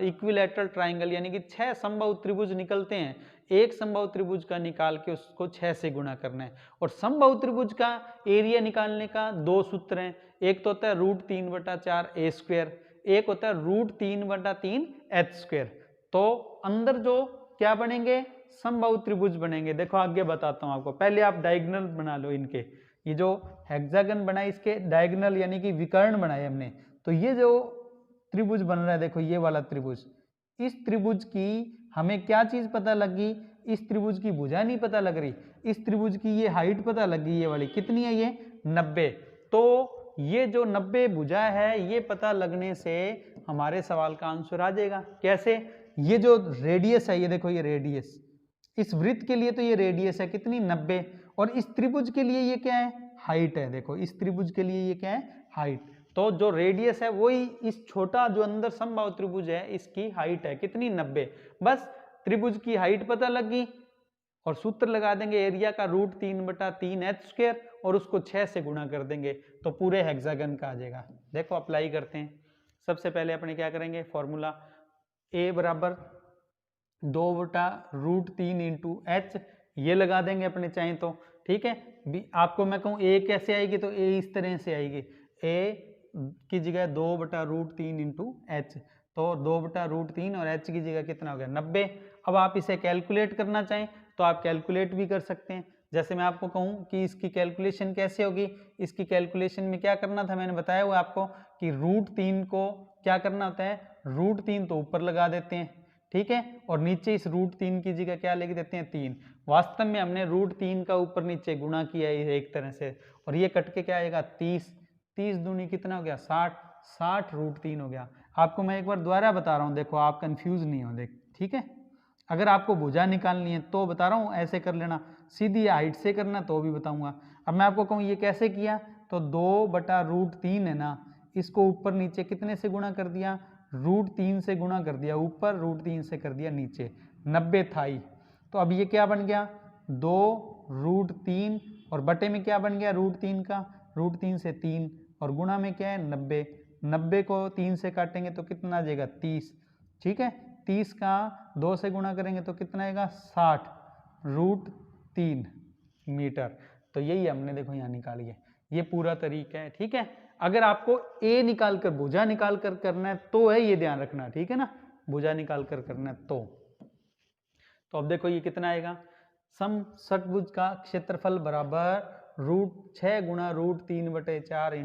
इक्विलैटरल ट्राइंगल यानी कि 6 समबाहु त्रिभुज निकलते हैं, एक समबाहु त्रिभुज का निकाल के उसको 6 से गुणा करना है। और समबाहु त्रिभुज का एरिया निकालने का 2 सूत्र हैं, एक तो होता है √3/4 a², एक होता है √3/3 h²। तो अंदर जो क्या बनेंगे, समबाहु त्रिभुज बनेंगे। देखो आगे बताता हूं आपको, पहले आप डायगोनल बना लो इनके। ये जो हेक्सागन बनाए इसके डायगोनल यानी कि विकर्ण बनाए हमने, तो ये जो त्रिभुज बन रहा है, देखो ये वाला त्रिभुज, इस त्रिभुज की हमें क्या चीज पता लगी, इस त्रिभुज की भुजा नहीं पता लग रही, इस त्रिभुज की ये हाइट पता लगी, ये वाली कितनी है, ये 90। तो ये जो 90 भुजा है, ये पता लगने से हमारे सवाल का आंसर आ जाएगा। कैसे, ये जो रेडियस है, ये देखो ये रेडियस, इस वृत्त के लिए तो ये रेडियस है कितनी, 90, और इस त्रिभुज के लिए ये क्या है, हाइट है। देखो इस त्रिभुज के लिए ये क्या है, हाइट। तो जो रेडियस है वही इस छोटा जो अंदर समबाहु त्रिभुज है इसकी हाइट है कितनी, 90। बस त्रिभुज की हाइट पता लग गई और सूत्र लगा देंगे एरिया का √3/3 h² और उसको 6 से गुणा कर देंगे तो पूरे हेक्सागन का आ जाएगा। देखो अप्लाई करते हैं। सबसे पहले अपने क्या करेंगे, फॉर्मूला a बराबर 2/√3 × h, ये लगा देंगे अपने चाहें तो। ठीक है, आपको मैं कहूँ a कैसे आएगी, तो a इस तरह से आएगी, a की जगह 2/√3 × h, तो 2/√3 और h की जगह कितना हो गया, 90। अब आप इसे कैलकुलेट करना चाहें तो आप कैलकुलेट भी कर सकते हैं। जैसे मैं आपको कहूँ कि इसकी कैलकुलेशन कैसे होगी, इसकी कैलकुलेशन में क्या करना था, मैंने बताया हुआ आपको कि √3 को क्या करना होता है, √3 तो ऊपर लगा देते हैं, ठीक है, और नीचे इस √3 की जगह क्या लिख देते हैं, 3। वास्तव में हमने √3 का ऊपर नीचे गुणा किया है एक तरह से, और ये कट के क्या आएगा, 30, 30 दूनी कितना हो गया, 60, 60 √3 हो गया। आपको मैं एक बार दोबारा बता रहा हूँ, देखो आप कंफ्यूज नहीं हो, देख ठीक है। अगर आपको भुजा निकालनी है तो बता रहा हूँ ऐसे कर लेना, सीधी हाइट से करना तो भी बताऊंगा। अब मैं आपको कहूँ ये कैसे किया, तो 2/√3 है ना, इसको ऊपर नीचे कितने से गुणा कर दिया, √3 से गुणा कर दिया ऊपर, √3 से कर दिया नीचे, 90 था ही। तो अब ये क्या बन गया, 2√3 और बटे में क्या बन गया, √3 का, √3 से 3 और गुणा में क्या है, 90। 90 को 3 से काटेंगे तो कितना आ जाएगा, 30। ठीक है, 30 का 2 से गुणा करेंगे तो कितना आएगा, 60 √3 मीटर। तो यही हमने देखो यहाँ निकाली है, ये पूरा तरीका है। ठीक है, अगर आपको a निकाल कर भुजा निकाल कर करना है तो है, ये ध्यान रखना, ठीक है ना, भुजा निकाल कर करना है तो अब देखो ये कितना आएगा, समषटभुज का क्षेत्रफल बराबर √6 गुणा √3/4 ×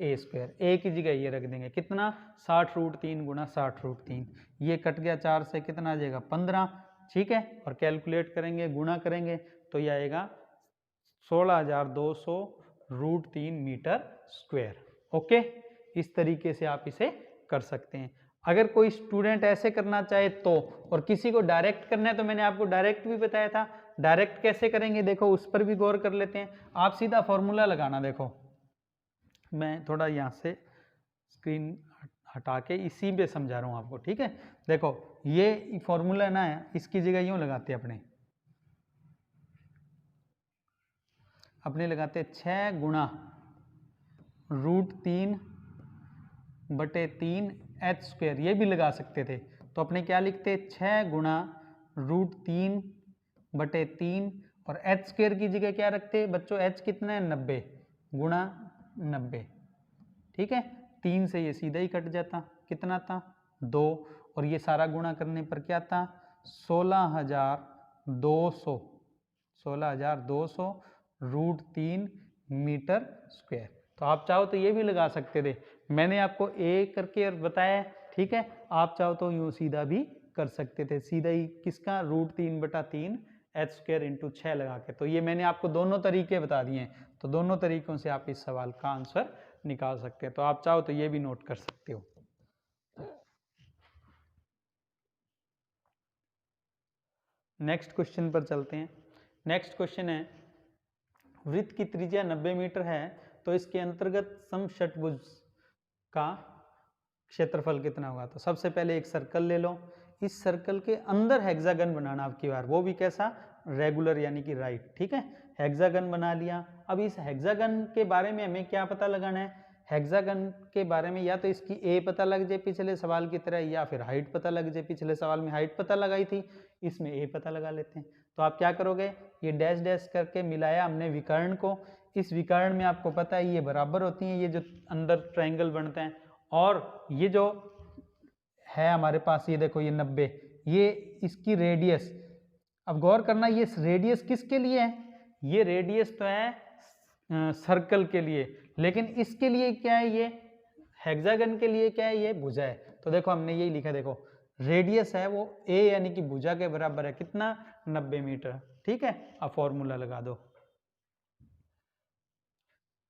a²। a की जगह ये रख देंगे कितना, 60 √3 गुणा 60 √3, ये कट गया 4 से, कितना आ जाएगा, 15। ठीक है, और कैलकुलेट करेंगे, गुणा करेंगे तो ये आएगा 16,200 √3 मीटर²। ओके, इस तरीके से आप इसे कर सकते हैं। अगर कोई स्टूडेंट ऐसे करना चाहे तो, और किसी को डायरेक्ट करना है तो मैंने आपको डायरेक्ट भी बताया था, डायरेक्ट कैसे करेंगे देखो उस पर भी गौर कर लेते हैं। आप सीधा फॉर्मूला लगाना, देखो मैं थोड़ा यहाँ से स्क्रीन हटा के इसी पे समझा रहा हूँ आपको। ठीक है, देखो ये फॉर्मूला ना है, इसकी जगह यूँ लगाते हैं अपने लगाते 6 गुणा √3/3 h², ये भी लगा सकते थे। तो अपने क्या लिखते, 6 गुणा √3/3 और एच स्क्वायर की जगह क्या रखते हैं बच्चों, एच कितना है 90 गुणा 90, ठीक है। 3 से ये सीधा ही कट जाता, कितना था 2, और ये सारा गुणा करने पर क्या था 16,200, 16,200 √3 मीटर स्क्वायर। तो आप चाहो तो ये भी लगा सकते थे, मैंने आपको ए करके बताया, ठीक है। आप चाहो तो यूँ सीधा भी कर सकते थे, सीधा ही किसका √3/3 एच स्क्वायर इंटू 6 लगा के। तो ये मैंने आपको दोनों तरीके बता दिए हैं, तो दोनों तरीकों से आप इस सवाल का आंसर निकाल सकते हैं। तो आप चाहो तो ये भी नोट कर सकते हो। नेक्स्ट क्वेश्चन पर चलते हैं। नेक्स्ट क्वेश्चन है, वृत्त की त्रिज्या 90 मीटर है, तो इसके अंतर्गत समषटभुज का क्षेत्रफल कितना होगा। तो सबसे पहले एक सर्कल ले लो, इस सर्कल के अंदर हेक्सागन बनाना आपकी बार, वो भी कैसा, रेगुलर यानी कि राइट, ठीक है। हेक्सागन बना लिया। अब इस हेक्सागन के बारे में हमें क्या पता लगाना है, हेक्सागन के बारे में या तो इसकी ए पता लग जाए पिछले सवाल की तरह, या फिर हाइट पता लग जाए, पिछले सवाल में हाइट पता लगाई थी, इसमें ए पता लगा लेते हैं। तो आप क्या करोगे, ये डैश डैश करके मिलाया हमने विकर्ण को, इस विकर्ण में आपको पता है ये बराबर होती हैं, ये जो अंदर ट्रायंगल बनते हैं, और ये जो है हमारे पास, ये देखो ये 90, ये इसकी रेडियस, अब गौर करना ये रेडियस किसके लिए है, ये रेडियस तो है सर्कल के लिए, लेकिन इसके लिए क्या है, ये हेक्सागन के लिए क्या है, ये भुजा है। तो देखो हमने यही लिखा, देखो रेडियस है वो ए यानी कि भुजा के बराबर है, कितना 90 मीटर, ठीक है। अब फॉर्मूला लगा दो,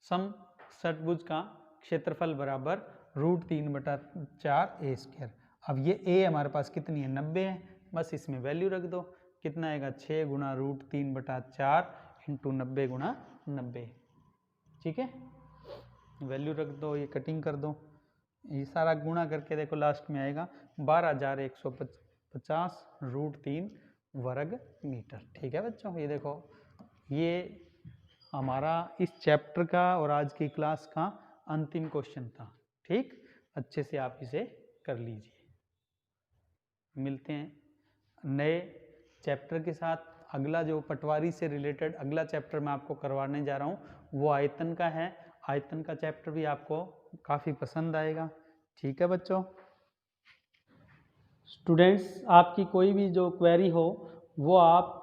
समषटभुज का क्षेत्रफल बराबर √3/4 ए स्क्वायर। अब ये ए हमारे पास कितनी है 90 है, बस इसमें वैल्यू रख दो, कितना आएगा 6 गुणा √3/4 इंटू 90 गुणा 90, ठीक है। वैल्यू रख दो, ये कटिंग कर दो, ये सारा गुणा करके देखो लास्ट में आएगा 12,150 √3 वर्ग मीटर, ठीक है बच्चों। ये देखो ये हमारा इस चैप्टर का और आज की क्लास का अंतिम क्वेश्चन था, ठीक। अच्छे से आप इसे कर लीजिए। मिलते हैं नए चैप्टर के साथ। अगला जो पटवारी से रिलेटेड अगला चैप्टर मैं आपको करवाने जा रहा हूँ वो आयतन का है। आयतन का चैप्टर भी आपको काफ़ी पसंद आएगा, ठीक है बच्चों। स्टूडेंट्स, आपकी कोई भी जो क्वेरी हो वो आप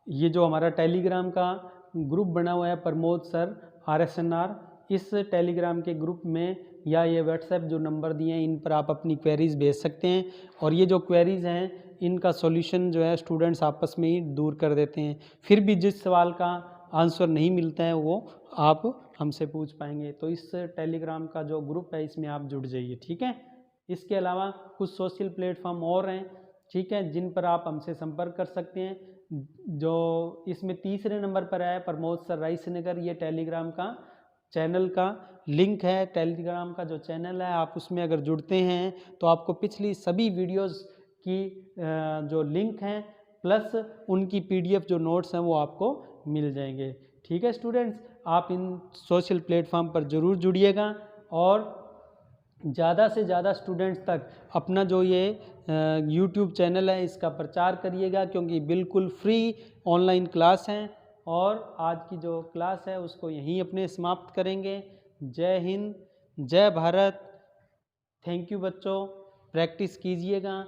ये जो हमारा टेलीग्राम का ग्रुप बना हुआ है प्रमोद सर RSNR, इस टेलीग्राम के ग्रुप में या ये व्हाट्सएप जो नंबर दिए हैं इन पर आप अपनी क्वेरीज़ भेज सकते हैं, और ये जो क्वेरीज़ हैं इनका सॉल्यूशन जो है स्टूडेंट्स आपस में ही दूर कर देते हैं। फिर भी जिस सवाल का आंसर नहीं मिलता है वो आप हमसे पूछ पाएंगे। तो इस टेलीग्राम का जो ग्रुप है इसमें आप जुड़ जाइए, ठीक है। इसके अलावा कुछ सोशल प्लेटफॉर्म और हैं, ठीक है, जिन पर आप हमसे संपर्क कर सकते हैं। जो इसमें तीसरे नंबर पर है प्रमोद सर राइसनगर, ये टेलीग्राम का चैनल का लिंक है। टेलीग्राम का जो चैनल है आप उसमें अगर जुड़ते हैं तो आपको पिछली सभी वीडियोस की जो लिंक हैं प्लस उनकी PDF जो नोट्स हैं वो आपको मिल जाएंगे, ठीक है स्टूडेंट्स। आप इन सोशल प्लेटफॉर्म पर ज़रूर जुड़िएगा और ज़्यादा से ज़्यादा स्टूडेंट्स तक अपना जो ये YouTube चैनल है इसका प्रचार करिएगा, क्योंकि बिल्कुल फ्री ऑनलाइन क्लास हैं। और आज की जो क्लास है उसको यहीं अपने समाप्त करेंगे। जय हिंद, जय भारत, थैंक यू बच्चों, प्रैक्टिस कीजिएगा।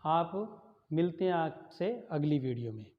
आप मिलते हैं आपसे अगली वीडियो में।